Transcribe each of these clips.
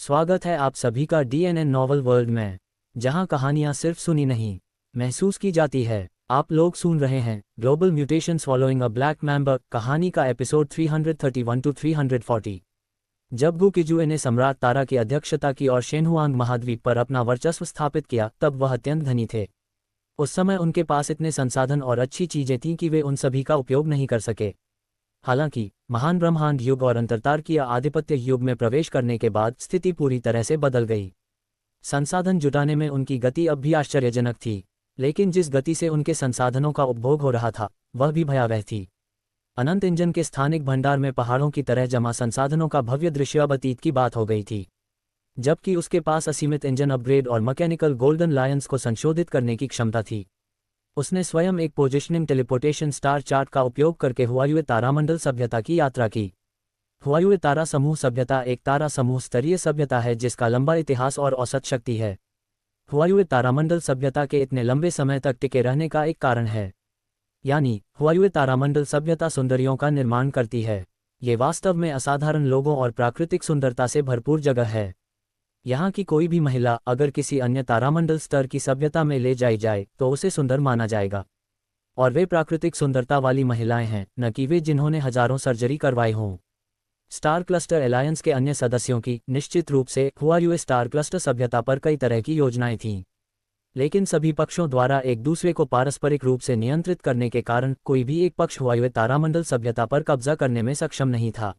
स्वागत है आप सभी का डीएनएन नॉवल वर्ल्ड में, जहां कहानियां सिर्फ सुनी नहीं, महसूस की जाती है। आप लोग सुन रहे हैं global mutations following a black member कहानी का एपिसोड 331 टू 340। जब गु किजुए ने सम्राट तारा की अध्यक्षता की और शेनहुआंग महाद्वीप पर अपना वर्चस्व स्थापित किया, तब वह अत्यंत धनी थे। उस समय उनके पास इतने संसाधन और अच्छी चीजें थीं कि वे उन सभी का उपयोग नहीं कर सके। हालांकि महान ब्रह्मांड युग और अंतरतारकीय आधिपत्य युग में प्रवेश करने के बाद स्थिति पूरी तरह से बदल गई। संसाधन जुटाने में उनकी गति अब भी आश्चर्यजनक थी, लेकिन जिस गति से उनके संसाधनों का उपभोग हो रहा था वह भी भयावह थी। अनंत इंजन के स्थानिक भंडार में पहाड़ों की तरह जमा संसाधनों का भव्य दृश्य अब अतीत की बात हो गई थी, जबकि उसके पास असीमित इंजन अपग्रेड और मैकेनिकल गोल्डन लायंस को संशोधित करने की क्षमता थी। उसने स्वयं एक पोजिशनिंग टेलीपोर्टेशन स्टार चार्ट का उपयोग करके हुआयुए तारामंडल सभ्यता की यात्रा की। हुआयुए तारा समूह सभ्यता एक तारा समूह स्तरीय सभ्यता है जिसका लंबा इतिहास और औसत शक्ति है। हुआयुए तारामंडल सभ्यता के इतने लंबे समय तक टिके रहने का एक कारण है, यानी हुआयुए तारामंडल सभ्यता सुंदरियों का निर्माण करती है। ये वास्तव में असाधारण लोगों और प्राकृतिक सुंदरता से भरपूर जगह है। यहाँ की कोई भी महिला अगर किसी अन्य तारामंडल स्तर की सभ्यता में ले जाई जाए तो उसे सुंदर माना जाएगा, और वे प्राकृतिक सुंदरता वाली महिलाएं हैं, न कि वे जिन्होंने हजारों सर्जरी करवाई हों। स्टार क्लस्टर एलायंस के अन्य सदस्यों की निश्चित रूप से हुआयुए स्टार क्लस्टर सभ्यता पर कई तरह की योजनाएं थीं, लेकिन सभी पक्षों द्वारा एक दूसरे को पारस्परिक रूप से नियंत्रित करने के कारण कोई भी एक पक्ष हुआयुए तारामंडल सभ्यता पर कब्जा करने में सक्षम नहीं था।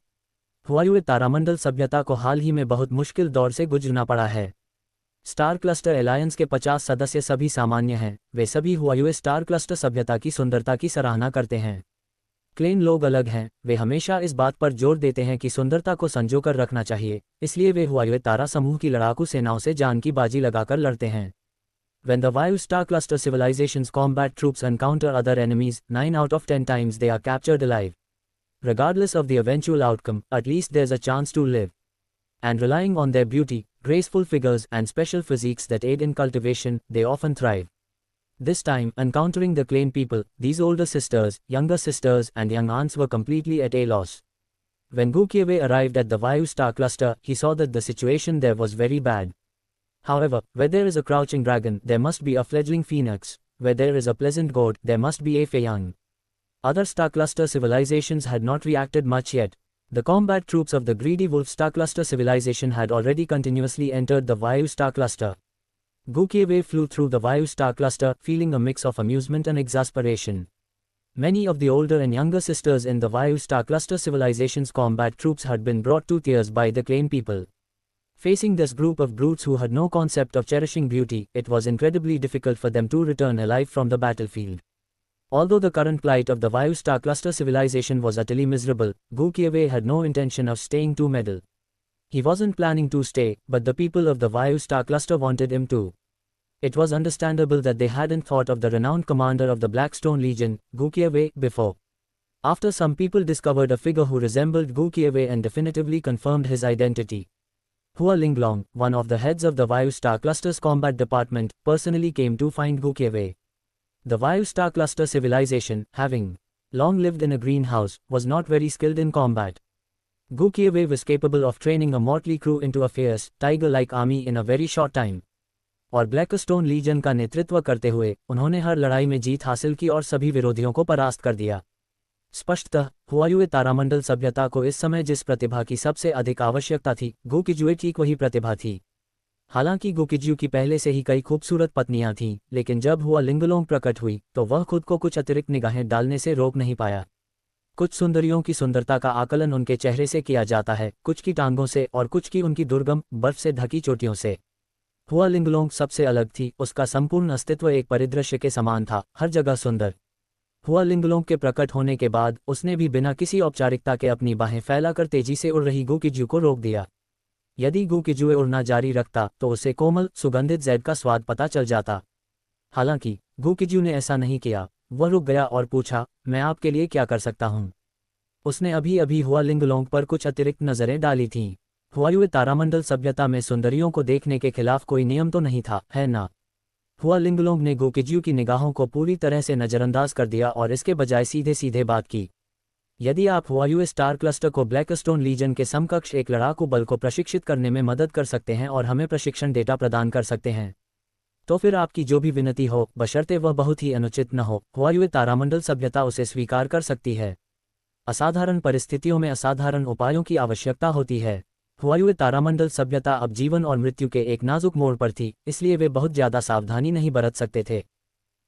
हुआयुए तारामंडल सभ्यता को हाल ही में बहुत मुश्किल दौर से गुजरना पड़ा है। स्टार क्लस्टर एलायंस के 50 सदस्य सभी सामान्य हैं, वे सभी हुआयुए स्टार क्लस्टर सभ्यता की सुंदरता की सराहना करते हैं। क्लेन लोग अलग हैं, वे हमेशा इस बात पर जोर देते हैं कि सुंदरता को संजोकर रखना चाहिए, इसलिए वे हुआयुए तारा समूह की लड़ाकू सेनाओं से जान की बाजी लगाकर लड़ते हैं। When the Vayu Star Cluster civilization's combat troops encounter other enemies, 9 out of 10 times they are captured alive. Regardless of the eventual outcome, at least there's a chance to live. And relying on their beauty, graceful figures, and special physiques that aid in cultivation, they often thrive. This time, encountering the Klein people, these older sisters, younger sisters, and young aunts were completely at a loss. When Gu Qiwei arrived at the Vayu Star Cluster, he saw that the situation there was very bad. However, where there is a crouching dragon, there must be a fledgling phoenix. Where there is a pleasant goat, there must be a Fei young. Other Star Cluster civilizations had not reacted much yet. The combat troops of the greedy Wolf Star Cluster civilization had already continuously entered the Vayu Star Cluster. Gu Qiwei flew through the Vayu Star Cluster, feeling a mix of amusement and exasperation. Many of the older and younger sisters in the Vayu Star Cluster civilization's combat troops had been brought to tears by the Klein people. Facing this group of brutes who had no concept of cherishing beauty, it was incredibly difficult for them to return alive from the battlefield. Although the current plight of the Vayu Star Cluster civilization was utterly miserable, Gu Qiwei had no intention of staying to meddle. He wasn't planning to stay, but the people of the Vayu Star Cluster wanted him to. It was understandable that they hadn't thought of the renowned commander of the Blackstone Legion, Gu Qiwei, before. After some people discovered a figure who resembled Gu Qiwei and definitively confirmed his identity. Hua Linglong, one of the heads of the Vayu Star Cluster's combat department, personally came to find Gu Qiwei. The Vayu Star Cluster civilization, having long lived in a greenhouse, was not very skilled in combat. Gu Qiwei was capable of training a motley crew into a fierce, tiger-like army in a very short time. और Blackstone legion का नेतृत्व करते हुए उन्होंने हर लड़ाई में जीत हासिल की और सभी विरोधियों को परास्त कर दिया। स्पष्टतः हुआयुए तारामंडल सभ्यता को इस समय जिस प्रतिभा की सबसे अधिक आवश्यकता थी, गु किजुए की वही प्रतिभा थी। हालांकि गु किज्यू की पहले से ही कई खूबसूरत पत्नियां थीं, लेकिन जब हुआ लिंगलोंग प्रकट हुई तो वह खुद को कुछ अतिरिक्त निगाहें डालने से रोक नहीं पाया। कुछ सुंदरियों की सुंदरता का आकलन उनके चेहरे से किया जाता है, कुछ की टांगों से और कुछ की उनकी दुर्गम, बर्फ से ढकी चोटियों से। हुआ लिंगलोंग सबसे अलग थी, उसका संपूर्ण अस्तित्व एक परिदृश्य के समान था, हर जगह सुंदर। हुआ लिंगलोंग के प्रकट होने के बाद उसने भी बिना किसी औपचारिकता के अपनी बाहें फैलाकर तेजी से उड़ रही गु किज्यू को रोक दिया। यदि गु किजुए उड़ना जारी रखता तो उसे कोमल, सुगंधित जैड का स्वाद पता चल जाता। हालांकि गु किज्यू ने ऐसा नहीं किया, वह रुक गया और पूछा, मैं आपके लिए क्या कर सकता हूँ? उसने अभी अभी हुआ लिंगलोंग पर कुछ अतिरिक्त नजरें डाली थीं। हुआयुए तारामंडल सभ्यता में सुंदरियों को देखने के खिलाफ कोई नियम तो नहीं था, है ना? हुआ लिंगलोंग ने गु किज्यू की निगाहों को पूरी तरह से नजरअंदाज कर दिया और इसके बजाय सीधे सीधे बात की। यदि आप हुआयुए स्टार क्लस्टर को ब्लैकस्टोन लीजन के समकक्ष एक लड़ाकू बल को प्रशिक्षित करने में मदद कर सकते हैं और हमें प्रशिक्षण डेटा प्रदान कर सकते हैं, तो फिर आपकी जो भी विनती हो, बशर्ते वह बहुत ही अनुचित न हो, हुआयुए तारामंडल सभ्यता उसे स्वीकार कर सकती है। असाधारण परिस्थितियों में असाधारण उपायों की आवश्यकता होती है। हुआयुए तारामंडल सभ्यता अब जीवन और मृत्यु के एक नाजुक मोड़ पर थी, इसलिए वे बहुत ज़्यादा सावधानी नहीं बरत सकते थे।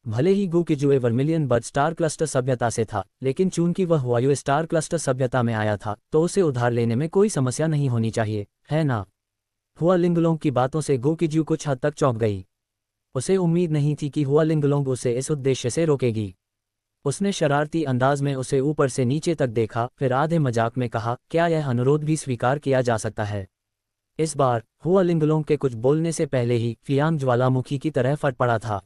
भले ही गुकिजू वर्मिलियन बर्ड स्टार क्लस्टर सभ्यता से था, लेकिन चूंकि वह हुआयुए स्टार क्लस्टर सभ्यता में आया था, तो उसे उधार लेने में कोई समस्या नहीं होनी चाहिए, है ना? हुआ लिंगलोंग की बातों से गुकिजू कुछ हद तक चौंक गई। उसे उम्मीद नहीं थी कि हुआ लिंगलोंग उसे इस उद्देश्य से रोकेगी। उसने शरारती अंदाज में उसे ऊपर से नीचे तक देखा, फिर आधे मजाक में कहा, क्या यह अनुरोध भी स्वीकार किया जा सकता है? इस बार हुआ लिंगलोंग के कुछ बोलने से पहले ही फियांग ज्वालामुखी की तरह फट पड़ा था।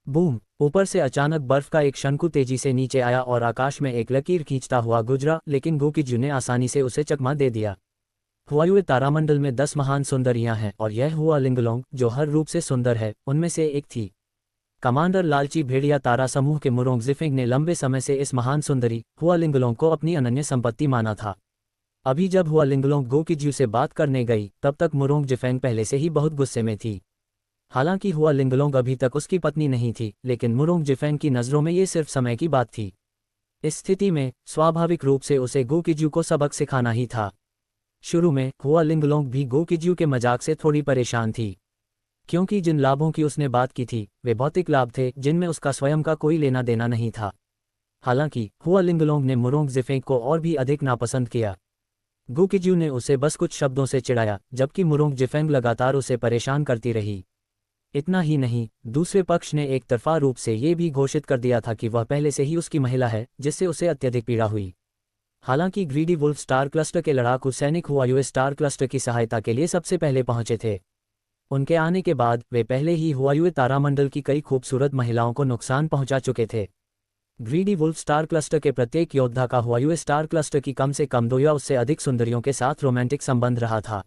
बूम! ऊपर से अचानक बर्फ का एक शंकु तेजी से नीचे आया और आकाश में एक लकीर खींचता हुआ गुजरा, लेकिन गुकिजू ने आसानी से उसे चकमा दे दिया। हुआयुए तारामंडल में 10 महान सुंदरियां हैं और यह हुआ लिंगलोंग, जो हर रूप से सुंदर है, उनमें से एक थी। कमांडर लालची भेड़िया तारा समूह के मुरोंग जिफेंग ने लंबे समय से इस महान सुंदरी हुआ लिंगलोंग को अपनी अनन्य संपत्ति माना था। अभी जब हुआ लिंगलोंग गुकिजू से बात करने गई, तब तक मुरोंग जिफेंग पहले से ही बहुत गुस्से में थी। हालांकि हुआ लिंगलोंग अभी तक उसकी पत्नी नहीं थी, लेकिन मुरोंग जिफेंग की नज़रों में ये सिर्फ समय की बात थी। इस स्थिति में स्वाभाविक रूप से उसे गुकिजू को सबक सिखाना ही था। शुरू में हुआ लिंगलोंग भी गुकिजू के मजाक से थोड़ी परेशान थी, क्योंकि जिन लाभों की उसने बात की थी वे भौतिक लाभ थे जिनमें उसका स्वयं का कोई लेना देना नहीं था। हालांकि हुआ लिंगलोंग ने मुरोंग जिफेंग को और भी अधिक नापसंद किया। गुकिजू ने उसे बस कुछ शब्दों से चिढ़ाया, जबकि मुरोंग जिफेंग लगातार उसे परेशान करती रही। इतना ही नहीं, दूसरे पक्ष ने एक तरफा रूप से ये भी घोषित कर दिया था कि वह पहले से ही उसकी महिला है, जिससे उसे अत्यधिक पीड़ा हुई। हालांकि ग्रीडी वुल्फ स्टार क्लस्टर के लड़ाकू सैनिक हुआयुए स्टार क्लस्टर की सहायता के लिए सबसे पहले पहुंचे थे। उनके आने के बाद वे पहले ही हुआयुए तारामंडल की कई खूबसूरत महिलाओं को नुकसान पहुंचा चुके थे। ग्रीडी वुल्फ स्टार क्लस्टर के प्रत्येक योद्धा का हुआयुए स्टार क्लस्टर की कम से कम 2 या उससे अधिक सुंदरियों के साथ रोमांटिक संबंध रहा था।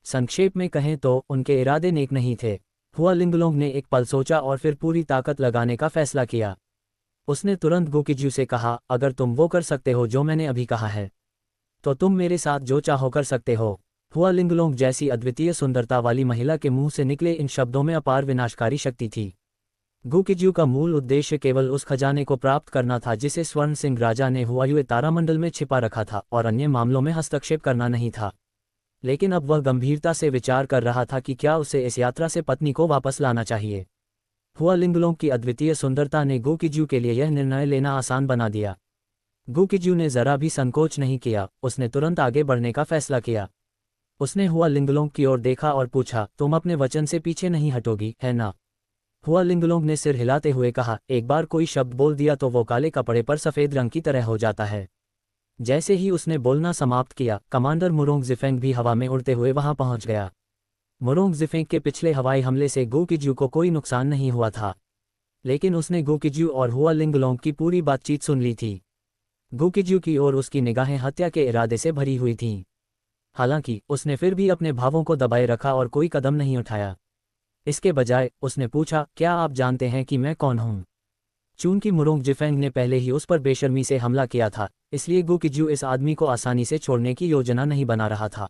संक्षेप में कहें तो उनके इरादे नेक नहीं थे। हुआ लिंगलोंग ने एक पल सोचा और फिर पूरी ताकत लगाने का फैसला किया। उसने तुरंत गुकिजू से कहा, अगर तुम वो कर सकते हो जो मैंने अभी कहा है, तो तुम मेरे साथ जो चाहो कर सकते हो। हुआ लिंगलोंग जैसी अद्वितीय सुंदरता वाली महिला के मुंह से निकले इन शब्दों में अपार विनाशकारी शक्ति थी। गुकिजू का मूल उद्देश्य केवल उस खजाने को प्राप्त करना था जिसे स्वर्ण सिंह राजा ने हुआयुए तारामंडल में छिपा रखा था, और अन्य मामलों में हस्तक्षेप करना नहीं था। लेकिन अब वह गंभीरता से विचार कर रहा था कि क्या उसे इस यात्रा से पत्नी को वापस लाना चाहिए। हुआ लिंगलोंग की अद्वितीय सुंदरता ने गुकिजू के लिए यह निर्णय लेना आसान बना दिया। गुकिजू ने जरा भी संकोच नहीं किया, उसने तुरंत आगे बढ़ने का फैसला किया। उसने हुआ लिंगलोंग की ओर देखा और पूछा, तुम अपने वचन से पीछे नहीं हटोगी, है ना? हुआ लिंगलोंग ने सिर हिलाते हुए कहा, एक बार कोई शब्द बोल दिया तो वो काले कपड़े पर सफ़ेद रंग की तरह हो जाता है। जैसे ही उसने बोलना समाप्त किया, कमांडर मुरोंग जिफेंग भी हवा में उड़ते हुए वहां पहुंच गया। मुरोंग जिफेंग के पिछले हवाई हमले से गुकिजू को कोई नुकसान नहीं हुआ था, लेकिन उसने गुकिजू और हुआ लिंगलोंग की पूरी बातचीत सुन ली थी। गुकिजू की ओर उसकी निगाहें हत्या के इरादे से भरी हुई थीं। हालांकि उसने फिर भी अपने भावों को दबाए रखा और कोई कदम नहीं उठाया। इसके बजाय उसने पूछा, क्या आप जानते हैं कि मैं कौन हूं? चूंकि मुरोंग जिफेंग ने पहले ही उस पर बेशर्मी से हमला किया था, इसलिए गुकिजू इस आदमी को आसानी से छोड़ने की योजना नहीं बना रहा था।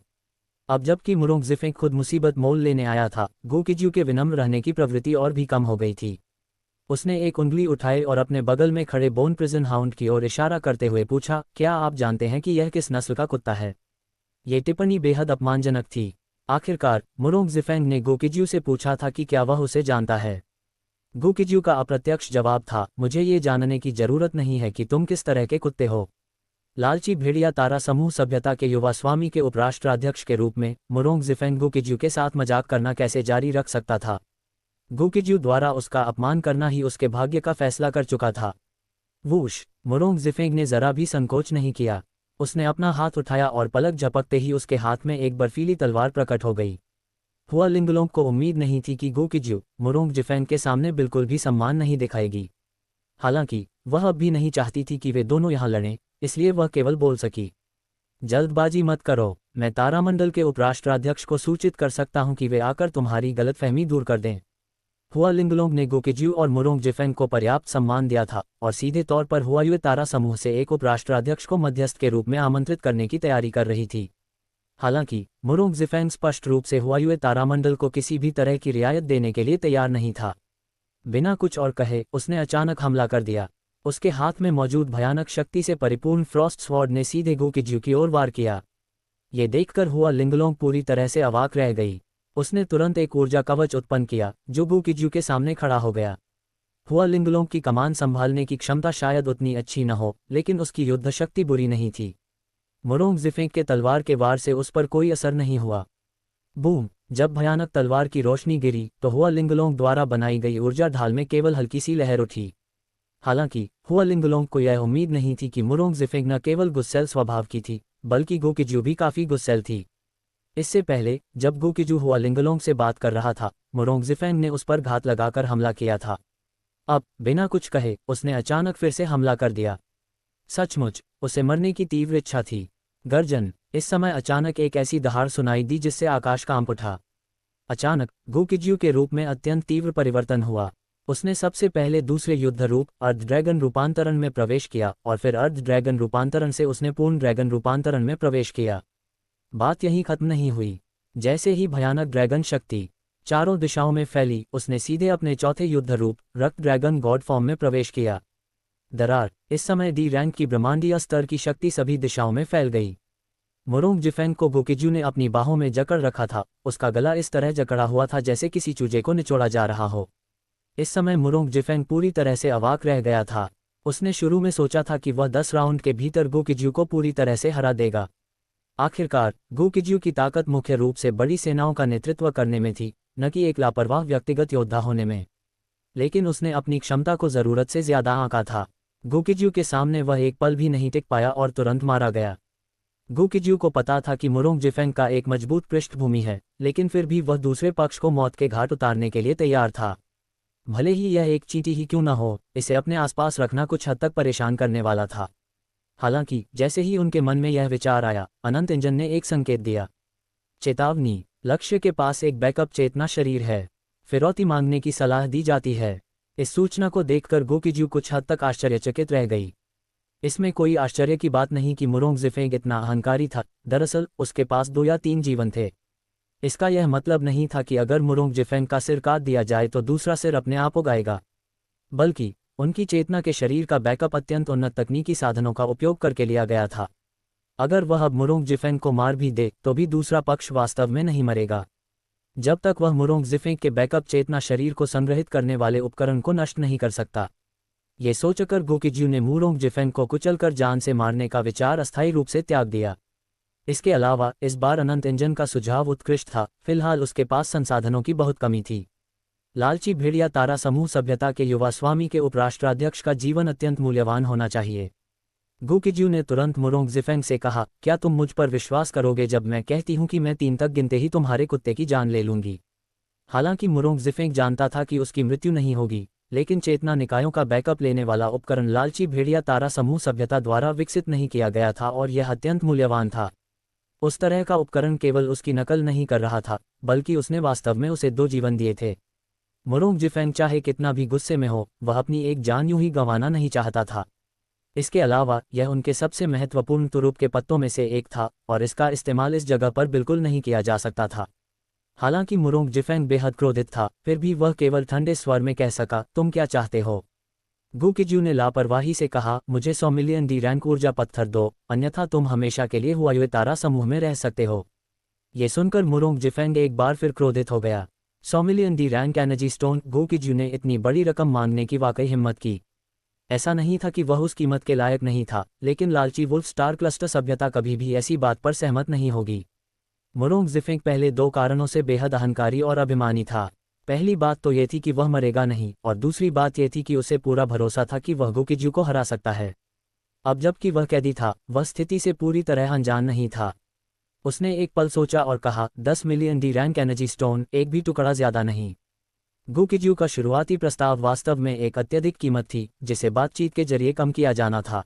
अब जबकि मुरोंग जिफेंग खुद मुसीबत मोल लेने आया था, गुकिजू के विनम्र रहने की प्रवृत्ति और भी कम हो गई थी। उसने एक उंगली उठाई और अपने बगल में खड़े बोन प्रिजन हाउंड की ओर इशारा करते हुए पूछा, क्या आप जानते हैं कि यह किस नस्ल का कुत्ता है? ये टिप्पणी बेहद अपमानजनक थी। आखिरकार मुरोंग जिफेंग ने गुकिजू से पूछा था कि क्या वह उसे जानता है। गुकिजू का अप्रत्यक्ष जवाब था, मुझे ये जानने की जरूरत नहीं है कि तुम किस तरह के कुत्ते हो। लालची भेड़िया तारा समूह सभ्यता के युवा स्वामी के उपराष्ट्राध्यक्ष के रूप में मुरोंग जिफेंग गुकिजू के साथ मजाक करना कैसे जारी रख सकता था? गुकिजू द्वारा उसका अपमान करना ही उसके भाग्य का फैसला कर चुका था। वूश! मुरोंग जिफेंग ने जरा भी संकोच नहीं किया। उसने अपना हाथ उठाया और पलक झपकते ही उसके हाथ में एक बर्फीली तलवार प्रकट हो गई। हुआ लिंगलोंग को उम्मीद नहीं थी कि गुकिजू मुरोंग जिफेंग के सामने बिल्कुल भी सम्मान नहीं दिखाएगी। हालांकि वह अब भी नहीं चाहती थी कि वे दोनों यहाँ लड़ें, इसलिए वह केवल बोल सकी, जल्दबाजी मत करो, मैं तारामंडल के उपराष्ट्राध्यक्ष को सूचित कर सकता हूं कि वे आकर तुम्हारी गलतफहमी दूर कर दें। हुआ लिंगलोंग ने गोकिज्यू और मुरोंग जिफेंग को पर्याप्त सम्मान दिया था और सीधे तौर पर हुआयुए तारा समूह से एक उपराष्ट्राध्यक्ष को मध्यस्थ के रूप में आमंत्रित करने की तैयारी कर रही थी। हालांकि मुरोंग जिफेंग स्पष्ट रूप से हुआयुए तारामंडल को किसी भी तरह की रियायत देने के लिए तैयार नहीं था। बिना कुछ और कहे उसने अचानक हमला कर दिया। उसके हाथ में मौजूद भयानक शक्ति से परिपूर्ण फ्रॉस्ट स्वॉर्ड ने सीधे गोकिज्यू की ओर वार किया। ये देखकर हुआ लिंगलोंग पूरी तरह से अवाक रह गई। उसने तुरंत एक ऊर्जा कवच उत्पन्न किया जो गोकिज्यू के सामने खड़ा हो गया। हुआ लिंगलोंग की कमान संभालने की क्षमता शायद उतनी अच्छी न हो, लेकिन उसकी युद्ध शक्ति बुरी नहीं थी। मुरोंग जिफेंग के तलवार के वार से उस पर कोई असर नहीं हुआ। बूम! जब भयानक तलवार की रोशनी गिरी तो हुआ लिंगलोंग द्वारा बनाई गई ऊर्जा ढाल में केवल हल्की सी लहर उठी। हालांकि हुआ लिंगलोंग को यह उम्मीद नहीं थी कि मुरोंग जिफेंग न केवल गुस्सैल स्वभाव की थी, बल्कि गोकिज्यू भी काफी गुस्सैल थी। इससे पहले जब गोकिज्यू हुआ लिंगलोंग से बात कर रहा था, मुरोंग जिफेंग ने उस पर घात लगाकर हमला किया था। अब बिना कुछ कहे उसने अचानक फिर से हमला कर दिया। सचमुच उसे मरने की तीव्र इच्छा थी। गर्जन! इस समय अचानक एक ऐसी दहाड़ सुनाई दी जिससे आकाश कांप उठा। अचानक गोकिज्यू के रूप में अत्यंत तीव्र परिवर्तन हुआ। उसने सबसे पहले दूसरे युद्ध रूप अर्ध ड्रैगन रूपांतरण में प्रवेश किया और फिर अर्ध ड्रैगन रूपांतरण से उसने पूर्ण ड्रैगन रूपांतरण में प्रवेश किया। बात यहीं खत्म नहीं हुई। जैसे ही भयानक ड्रैगन शक्ति चारों दिशाओं में फैली, उसने सीधे अपने चौथे युद्ध रूप रक्त ड्रैगन गॉड फॉर्म में प्रवेश किया। दरार! इस समय डी रैंक की ब्रह्मांडीय स्तर की शक्ति सभी दिशाओं में फैल गई। मुरोंग जिफेंग को गोकिज्यू ने अपनी बाहों में जकड़ रखा था। उसका गला इस तरह जकड़ा हुआ था जैसे किसी चूजे को निचोड़ा जा रहा हो। इस समय मुरोंग जिफेंग पूरी तरह से अवाक रह गया था। उसने शुरू में सोचा था कि वह 10 राउंड के भीतर गोकिज्यू को पूरी तरह से हरा देगा। आखिरकार गोकिज्यू की ताकत मुख्य रूप से बड़ी सेनाओं का नेतृत्व करने में थी, न कि एक लापरवाह व्यक्तिगत योद्धा होने में। लेकिन उसने अपनी क्षमता को जरूरत से ज्यादा आंका था। गोकिज्यू के सामने वह एक पल भी नहीं टिक पाया और तुरंत मारा गया। गोकिज्यू को पता था कि मुरोंग जिफेंग का एक मजबूत पृष्ठभूमि है, लेकिन फिर भी वह दूसरे पक्ष को मौत के घाट उतारने के लिए तैयार था। भले ही यह एक चींटी ही क्यों न हो, इसे अपने आसपास रखना कुछ हद तक परेशान करने वाला था। हालांकि जैसे ही उनके मन में यह विचार आया, अनंत इंजन ने एक संकेत दिया। चेतावनी! लक्ष्य के पास एक बैकअप चेतना शरीर है। फिरौती मांगने की सलाह दी जाती है। इस सूचना को देखकर गोकिज्यू कुछ हद तक आश्चर्यचकित रह गई। इसमें कोई आश्चर्य की बात नहीं कि मुरोंग जिफेंग इतना अहंकारी था। दरअसल उसके पास 2 या 3 जीवन थे। इसका यह मतलब नहीं था कि अगर मुरोंग जिफेंग का सिर काट दिया जाए तो दूसरा सिर अपने आप उगाएगा, बल्कि उनकी चेतना के शरीर का बैकअप अत्यंत उन्नत तकनीकी साधनों का उपयोग करके लिया गया था। अगर वह अब मुरोंग जिफेंग को मार भी दे तो भी दूसरा पक्ष वास्तव में नहीं मरेगा, जब तक वह मुरोंग जिफेंग के बैकअप चेतना शरीर को संग्रहित करने वाले उपकरण को नष्ट नहीं कर सकता। ये सोचकर गोकिज्यू ने मुरोंग जिफेंग को कुचलकर जान से मारने का विचार अस्थायी रूप से त्याग दिया। इसके अलावा इस बार अनंत इंजन का सुझाव उत्कृष्ट था। फिलहाल उसके पास संसाधनों की बहुत कमी थी। लालची भेड़िया तारा समूह सभ्यता के युवा स्वामी के उपराष्ट्राध्यक्ष का जीवन अत्यंत मूल्यवान होना चाहिए। गोकिज्यू ने तुरंत मुरोंग जिफेंग से कहा, क्या तुम मुझ पर विश्वास करोगे जब मैं कहती हूं कि मैं 3 तक गिनते ही तुम्हारे कुत्ते की जान ले लूंगी? हालांकि मुरोंग जिफेंग जानता था कि उसकी मृत्यु नहीं होगी, लेकिन चेतना निकायों का बैकअप लेने वाला उपकरण लालची भेड़िया तारा समूह सभ्यता द्वारा विकसित नहीं किया गया था और यह अत्यंत मूल्यवान था। उस तरह का उपकरण केवल उसकी नकल नहीं कर रहा था, बल्कि उसने वास्तव में उसे 2 जीवन दिए थे। मुरोंग जिफेंग चाहे कितना भी गुस्से में हो, वह अपनी एक जान यूं ही गंवाना नहीं चाहता था। इसके अलावा यह उनके सबसे महत्वपूर्ण तुरुप के पत्तों में से एक था और इसका इस्तेमाल इस जगह पर बिल्कुल नहीं किया जा सकता था। हालांकि मुरोंग जिफेंग बेहद क्रोधित था, फिर भी वह केवल ठंडे स्वर में कह सका, तुम क्या चाहते हो? गोकिज्यू ने लापरवाही से कहा, मुझे 100 मिलियन डी रैंक ऊर्जा पत्थर दो, अन्यथा तुम हमेशा के लिए हुआयुए तारा समूह में रह सकते हो। ये सुनकर मुरोंग जिफेंग एक बार फिर क्रोधित हो गया। 100 million D rank energy stone! गोकिज्यू ने इतनी बड़ी रकम मांगने की वाकई हिम्मत की। ऐसा नहीं था कि वह उस कीमत के लायक नहीं था, लेकिन लालची वुल्फ स्टार क्लस्टर सभ्यता कभी भी ऐसी बात पर सहमत नहीं होगी। मुरोंग जिफेंग पहले 2 कारणों से बेहद अहंकारी और अभिमानी था। पहली बात तो ये थी कि वह मरेगा नहीं, और दूसरी बात ये थी कि उसे पूरा भरोसा था कि वह गोकिज्यू को हरा सकता है। अब जबकि वह कैदी था, वह स्थिति से पूरी तरह अनजान नहीं था। उसने एक पल सोचा और कहा, 10 million D rank energy stone, एक भी टुकड़ा ज्यादा नहीं। गोकिज्यू का शुरुआती प्रस्ताव वास्तव में एक अत्यधिक कीमत थी, जिसे बातचीत के जरिए कम किया जाना था।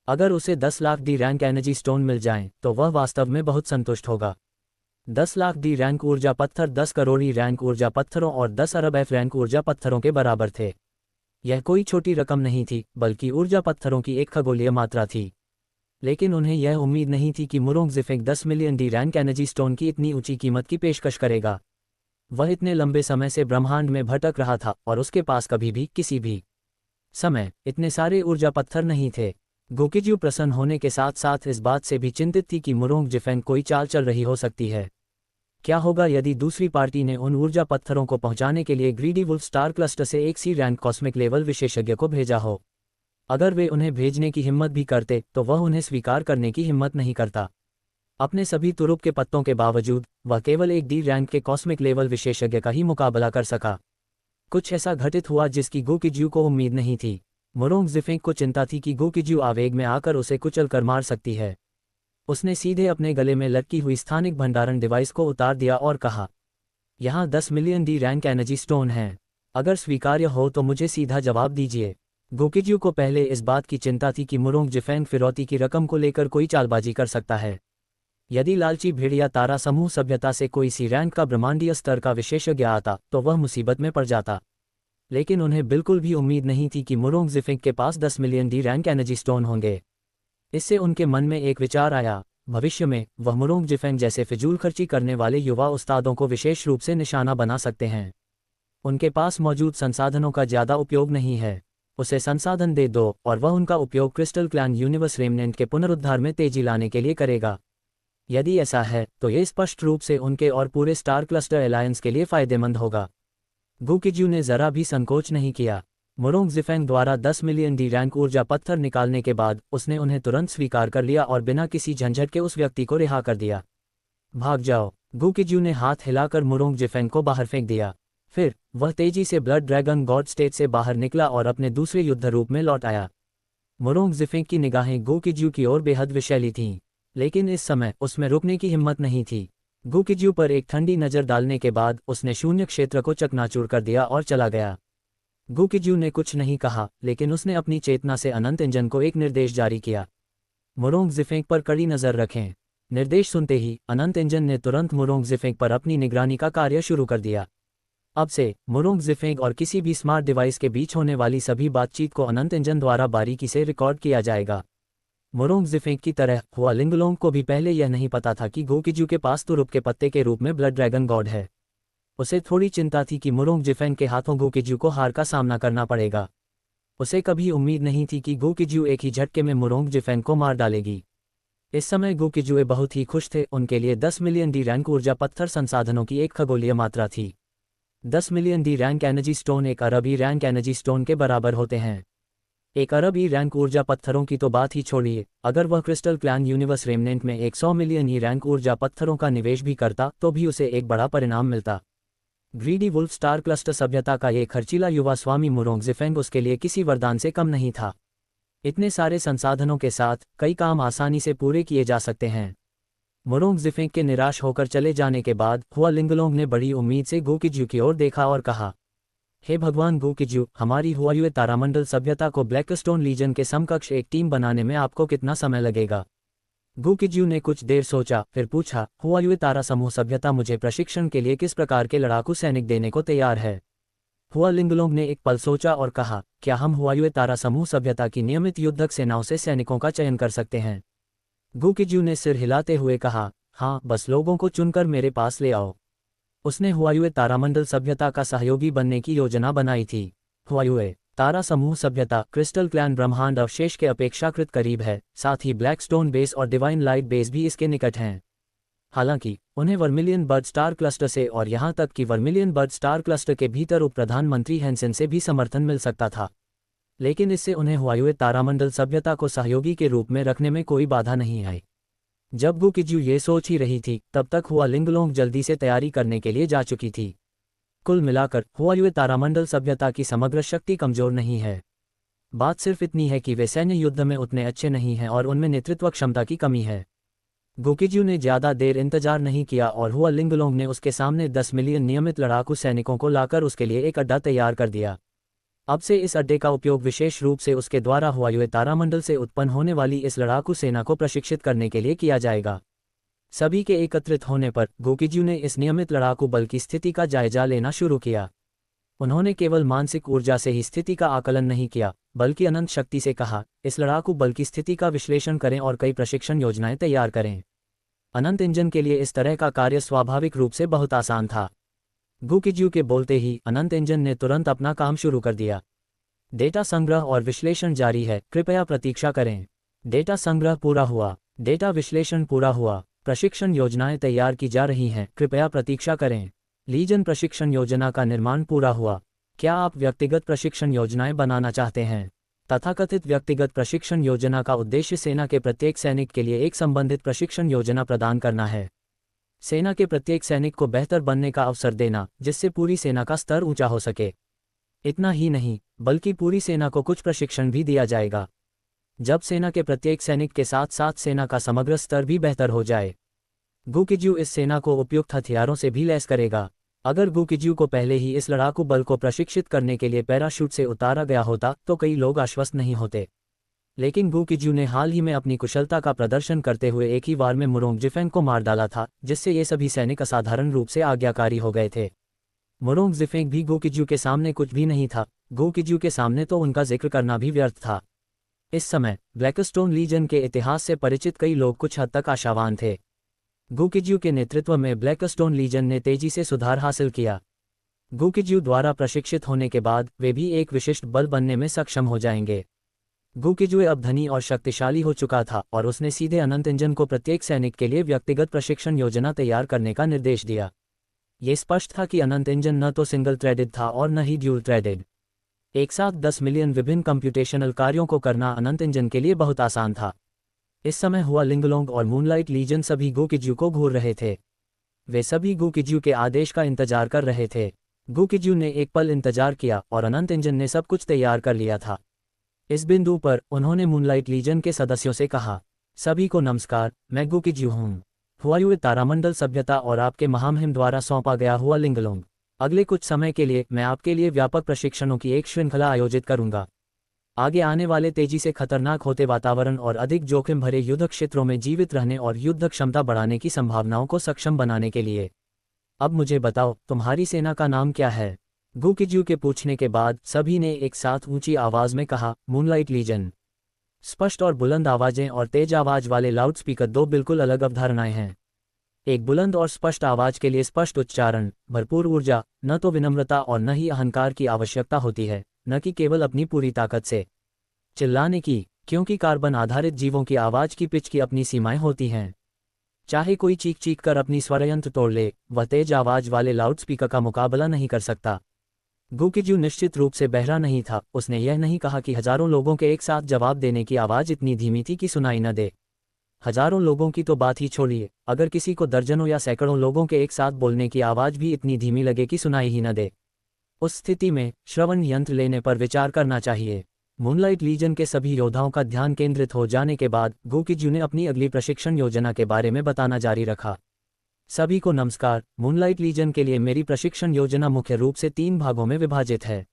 अगर उसे 10 lakh D rank energy stone मिल जाएं, तो वह वास्तव में बहुत संतुष्ट होगा। 10 लाख डी रैंक ऊर्जा पत्थर 10 करोड़ ई रैंक ऊर्जा पत्थरों और 10 अरब एफ रैंक ऊर्जा पत्थरों के बराबर थे। यह कोई छोटी रकम नहीं थी, बल्कि ऊर्जा पत्थरों की एक खगोलीय मात्रा थी। लेकिन उन्हें यह उम्मीद नहीं थी कि मुरोंगज़ेफेंग 10 million D rank energy stone की इतनी ऊंची कीमत की पेशकश करेगा। वह इतने लंबे समय से ब्रह्मांड में भटक रहा था और उसके पास कभी भी किसी भी समय इतने सारे ऊर्जा पत्थर नहीं थे। गोकिजू प्रसन्न होने के साथ साथ इस बात से भी चिंतित थी कि मुरोंगज़ेफेंग कोई चाल चल रही हो सकती है। क्या होगा यदि दूसरी पार्टी ने उन ऊर्जा पत्थरों को पहुंचाने के लिए ग्रीडी वुल्फ स्टार क्लस्टर से एक सी रैंक कॉस्मिक लेवल विशेषज्ञ को भेजा हो? अगर वे उन्हें भेजने की हिम्मत भी करते तो वह उन्हें स्वीकार करने की हिम्मत नहीं करता। अपने सभी तुरुप के पत्तों के बावजूद वह केवल एक डी रैंक के कॉस्मिक लेवल विशेषज्ञ का ही मुकाबला कर सका। कुछ ऐसा घटित हुआ जिसकी गोकिजू को उम्मीद नहीं थी। मुरोंगज़ेफेंग को चिंता थी कि गोकिजू आवेग में आकर उसे कुचल कर मार सकती है। उसने सीधे अपने गले में लटकी हुई स्थानिक भंडारण डिवाइस को उतार दिया और कहा, यहाँ 10 million D rank energy stone हैं। अगर स्वीकार्य हो तो मुझे सीधा जवाब दीजिए। गोकिजू को पहले इस बात की चिंता थी कि मुरोंगज़ेफेंग फिरौती की रकम को लेकर कोई चालबाजी कर सकता है। यदि लालची भेड़िया तारा समूह सभ्यता से कोई सी रैंक का ब्रह्मांडीय स्तर का विशेषज्ञ आता तो वह मुसीबत में पड़ जाता। लेकिन उन्हें बिल्कुल भी उम्मीद नहीं थी कि मुरोंगज़ेफेंग के पास 10 million D rank energy stone होंगे। इससे उनके मन में एक विचार आया। भविष्य में वह मुरोंगज़ेफेंग जैसे फिजूल खर्ची करने वाले युवा उस्तादों को विशेष रूप से निशाना बना सकते हैं। उनके पास मौजूद संसाधनों का ज़्यादा उपयोग नहीं है, उसे संसाधन दे दो और वह उनका उपयोग क्रिस्टल क्लैन यूनिवर्स रेमनेंट के पुनरुद्धार में तेजी लाने के लिए करेगा। यदि ऐसा है तो ये स्पष्ट रूप से उनके और पूरे स्टार क्लस्टर अलायंस के लिए फ़ायदेमंद होगा। गोकिजू ने ज़रा भी संकोच नहीं किया। मुरोंगज़ेफेंग द्वारा 10 मिलियन डी रैंक ऊर्जा पत्थर निकालने के बाद उसने उन्हें तुरंत स्वीकार कर लिया और बिना किसी झंझट के उस व्यक्ति को रिहा कर दिया। भाग जाओ। गोकिजू ने हाथ हिलाकर मुरोंगज़ेफेंग को बाहर फेंक दिया। फिर वह तेजी से ब्लड ड्रैगन गॉड स्टेट से बाहर निकला और अपने दूसरे युद्ध रूप में लौट आया। मुरोंगज़ेफेंग की निगाहें गोकिजू की ओर बेहद विषैली थीं, लेकिन इस समय उसमें रुकने की हिम्मत नहीं थी। गोकिजू पर एक ठंडी नज़र डालने के बाद उसने शून्य क्षेत्र को चकनाचूर कर दिया और चला गया। गोकिजू ने कुछ नहीं कहा, लेकिन उसने अपनी चेतना से अनंत इंजन को एक निर्देश जारी किया। मुरोंगज़ेफेंग पर कड़ी नज़र रखें। निर्देश सुनते ही अनंत इंजन ने तुरंत मुरोंगज़ेफेंग पर अपनी निगरानी का कार्य शुरू कर दिया। अब से मुरोंगज़ेफेंग और किसी भी स्मार्ट डिवाइस के बीच होने वाली सभी बातचीत को अनंत इंजन द्वारा बारीकी से रिकॉर्ड किया जाएगा। मुरोंगज़ेफेंग की तरह हुआ लिंगलोंग को भी पहले यह नहीं पता था कि गोकिजू के पास तुरुप के पत्ते के रूप में ब्लड ड्रैगन गॉड है। उसे थोड़ी चिंता थी कि मुरोंगज़ेफेंग के हाथों गोकिजू को हार का सामना करना पड़ेगा। उसे कभी उम्मीद नहीं थी कि गोकिजू एक ही झटके में मुरोंगज़ेफेंग को मार डालेगी। इस समय गोकिजू बहुत ही खुश थे। उनके लिए 10 मिलियन डी रैंक ऊर्जा पत्थर संसाधनों की एक खगोलीय मात्रा थी। 10 million D rank energy stone 1 अरब ई रैंक एनर्जी स्टोन के बराबर होते हैं। 1 अरब ई रैंक ऊर्जा पत्थरों की तो बात ही छोड़िए, अगर वह क्रिस्टल क्लैन यूनिवर्स रेमनेंट में 100 मिलियन ई रैंक ऊर्जा पत्थरों का निवेश भी करता तो भी उसे एक बड़ा परिणाम मिलता। ग्रीडी वुल्फ स्टार क्लस्टर सभ्यता का ये खर्चीला युवा स्वामी मुरोंगज़ेफेंग उसके लिए किसी वरदान से कम नहीं था। इतने सारे संसाधनों के साथ कई काम आसानी से पूरे किए जा सकते हैं। मुरोंगज़ेफेंग के निराश होकर चले जाने के बाद हुआ लिंगलोंग ने बड़ी उम्मीद से गोकिजू की ओर देखा और कहा, हे भगवान गोकिजू, हमारी हुआयुए तारामंडल सभ्यता को ब्लैकस्टोन लीजन के समकक्ष एक टीम बनाने में आपको कितना समय लगेगा? गोकिजू ने कुछ देर सोचा, फिर पूछा, हुआयुए तारा समूह सभ्यता मुझे प्रशिक्षण के लिए किस प्रकार के लड़ाकू सैनिक देने को तैयार है? हुआ लिंगलोंग ने एक पल सोचा और कहा, क्या हम हुआयुए तारा समूह सभ्यता की नियमित युद्धक सेनाओं से सैनिकों का चयन कर सकते हैं? गोकिजू ने सिर हिलाते हुए कहा, हाँ, बस लोगों को चुनकर मेरे पास ले आओ। उसने हुआयुए तारामंडल सभ्यता का सहयोगी बनने की योजना बनाई थी। हुआयुए तारा समूह सभ्यता क्रिस्टल क्लैन ब्रह्मांड अवशेष के अपेक्षाकृत करीब है, साथ ही ब्लैकस्टोन बेस और डिवाइन लाइट बेस भी इसके निकट हैं। हालांकि उन्हें वर्मिलियन बर्ड स्टार क्लस्टर से और यहां तक कि वर्मिलियन बर्ड स्टार क्लस्टर के भीतर उप प्रधानमंत्री हैंसेन से भी समर्थन मिल सकता था, लेकिन इससे उन्हें हुआयुए तारामंडल सभ्यता को सहयोगी के रूप में रखने में कोई बाधा नहीं आई। जब गोकिजू ये सोच ही रही थी, तब तक हुआ लिंगलोंग जल्दी से तैयारी करने के लिए जा चुकी थी। कुल मिलाकर हुआयुए तारामंडल सभ्यता की समग्र शक्ति कमजोर नहीं है। बात सिर्फ इतनी है कि वे सैन्य युद्ध में उतने अच्छे नहीं हैं और उनमें नेतृत्व क्षमता की कमी है। गोकिजू ने ज़्यादा देर इंतजार नहीं किया और हुआ लिंगलोंग ने उसके सामने 10 मिलियन नियमित लड़ाकू सैनिकों को लाकर उसके लिए एक अड्डा तैयार कर दिया। अब से इस अड्डे का उपयोग विशेष रूप से उसके द्वारा हुआयुए तारामंडल से उत्पन्न होने वाली इस लड़ाकू सेना को प्रशिक्षित करने के लिए किया जाएगा। सभी के एकत्रित होने पर गोकिजू ने इस नियमित लड़ाकू बल की स्थिति का जायजा लेना शुरू किया। उन्होंने केवल मानसिक ऊर्जा से ही स्थिति का आकलन नहीं किया, बल्कि अनंत शक्ति से कहा, इस लड़ाकू बल की स्थिति का विश्लेषण करें और कई प्रशिक्षण योजनाएं तैयार करें। अनंत इंजन के लिए इस तरह का कार्य स्वाभाविक रूप से बहुत आसान था। गोकिजू के बोलते ही अनंत इंजन ने तुरंत अपना काम शुरू कर दिया। डेटा संग्रह और विश्लेषण जारी है, कृपया प्रतीक्षा करें। डेटा संग्रह पूरा हुआ, डेटा विश्लेषण पूरा हुआ, प्रशिक्षण योजनाएं तैयार की जा रही हैं, कृपया प्रतीक्षा करें। लीजन प्रशिक्षण योजना का निर्माण पूरा हुआ। क्या आप व्यक्तिगत प्रशिक्षण योजनाएं बनाना चाहते हैं? तथाकथित व्यक्तिगत प्रशिक्षण योजना का उद्देश्य सेना के प्रत्येक सैनिक के लिए एक संबंधित प्रशिक्षण योजना प्रदान करना है। सेना के प्रत्येक सैनिक को बेहतर बनने का अवसर देना, जिससे पूरी सेना का स्तर ऊंचा हो सके। इतना ही नहीं, बल्कि पूरी सेना को कुछ प्रशिक्षण भी दिया जाएगा। जब सेना के प्रत्येक सैनिक के साथ साथ सेना का समग्र स्तर भी बेहतर हो जाए। गोकिजू इस सेना को उपयुक्त हथियारों से भी लैस करेगा। अगर गोकिजू को पहले ही इस लड़ाकू बल को प्रशिक्षित करने के लिए पैराशूट से उतारा गया होता तो कई लोग आश्वस्त नहीं होते। लेकिन गोकिजू ने हाल ही में अपनी कुशलता का प्रदर्शन करते हुए एक ही वार में मुरोंग जिफेंग को मार डाला था, जिससे ये सभी सैनिक असाधारण रूप से आज्ञाकारी हो गए थे। मुरोंग जिफेंग भी गोकिजू के सामने कुछ भी नहीं था। गोकिजू के सामने तो उनका जिक्र करना भी व्यर्थ था। इस समय ब्लैकस्टोन लीजन के इतिहास से परिचित कई लोग कुछ हद तक आशावान थे। गोकिजू के नेतृत्व में ब्लैकस्टोन लीजन ने तेजी से सुधार हासिल किया। गोकिजू द्वारा प्रशिक्षित होने के बाद वे भी एक विशिष्ट बल बनने में सक्षम हो जाएंगे। गोकिजू अब धनी और शक्तिशाली हो चुका था और उसने सीधे अनंत इंजन को प्रत्येक सैनिक के लिए व्यक्तिगत प्रशिक्षण योजना तैयार करने का निर्देश दिया। ये स्पष्ट था कि अनंत इंजन न तो सिंगल थ्रेडेड था और न ही ड्यूल थ्रेडेड। एक साथ 10 मिलियन विभिन्न कंप्यूटेशनल कार्यों को करना अनंत इंजन के लिए बहुत आसान था। इस समय हुआ लिंगलोंग और मूनलाइट लीजन सभी गोकिजू को घूर रहे थे। वे सभी गोकिजू के आदेश का इंतजार कर रहे थे। गोकिजू ने एक पल इंतजार किया और अनंत इंजन ने सब कुछ तैयार कर लिया था। इस बिंदु पर उन्होंने मूनलाइट लीजन के सदस्यों से कहा, सभी को नमस्कार, मैं गोकिजू हूँ। हुआयुए तारामंडल सभ्यता और आपके महामहिम द्वारा सौंपा गया हुआ लिंगलोंग। अगले कुछ समय के लिए मैं आपके लिए व्यापक प्रशिक्षणों की एक श्रृंखला आयोजित करूंगा। आगे आने वाले तेजी से खतरनाक होते वातावरण और अधिक जोखिम भरे युद्ध क्षेत्रों में जीवित रहने और युद्ध क्षमता बढ़ाने की संभावनाओं को सक्षम बनाने के लिए। अब मुझे बताओ, तुम्हारी सेना का नाम क्या है? गोकिजू के पूछने के बाद सभी ने एक साथ ऊंची आवाज में कहा, मूनलाइट लीजन। स्पष्ट और बुलंद आवाजें और तेज आवाज वाले लाउडस्पीकर दो बिल्कुल अलग अवधारणाएं हैं। एक बुलंद और स्पष्ट आवाज के लिए स्पष्ट उच्चारण, भरपूर ऊर्जा, न तो विनम्रता और न ही अहंकार की आवश्यकता होती है, न कि केवल अपनी पूरी ताकत से चिल्लाने की, क्योंकि कार्बन आधारित जीवों की आवाज की पिच की अपनी सीमाएं होती हैं। चाहे कोई चीख चीख कर अपनी स्वरयंत्र तोड़ ले, वह तेज आवाज वाले लाउडस्पीकर का मुकाबला नहीं कर सकता। गोकिजू निश्चित रूप से बहरा नहीं था। उसने यह नहीं कहा कि हजारों लोगों के एक साथ जवाब देने की आवाज इतनी धीमी थी कि सुनाई न दे। हजारों लोगों की तो बात ही छोड़िए, अगर किसी को दर्जनों या सैकड़ों लोगों के एक साथ बोलने की आवाज भी इतनी धीमी लगे कि सुनाई ही न दे, उस स्थिति में श्रवण यंत्र लेने पर विचार करना चाहिए। मूनलाइट लीजन के सभी योद्धाओं का ध्यान केंद्रित हो जाने के बाद गोकिजू ने अपनी अगली प्रशिक्षण योजना के बारे में बताना जारी रखा। सभी को नमस्कार, मूनलाइट लीजन के लिए मेरी प्रशिक्षण योजना मुख्य रूप से 3 भागों में विभाजित है।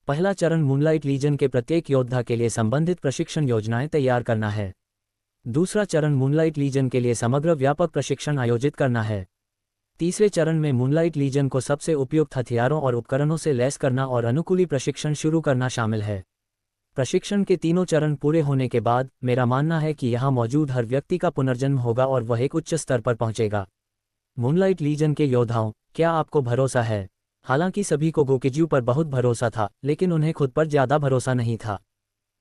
पहला चरण मूनलाइट लीजन के प्रत्येक योद्धा के लिए संबंधित प्रशिक्षण योजनाएं तैयार करना है। दूसरा चरण मूनलाइट लीजन के लिए समग्र व्यापक प्रशिक्षण आयोजित करना है। तीसरे चरण में मूनलाइट लीजन को सबसे उपयुक्त हथियारों और उपकरणों से लैस करना और अनुकूली प्रशिक्षण शुरू करना शामिल है। प्रशिक्षण के तीनों चरण पूरे होने के बाद मेरा मानना है कि यहां मौजूद हर व्यक्ति का पुनर्जन्म होगा और वह एक उच्च स्तर पर पहुंचेगा। मूनलाइट लीजन के योद्धाओं, क्या आपको भरोसा है? हालांकि सभी को गोकिजू पर बहुत भरोसा था, लेकिन उन्हें खुद पर ज्यादा भरोसा नहीं था।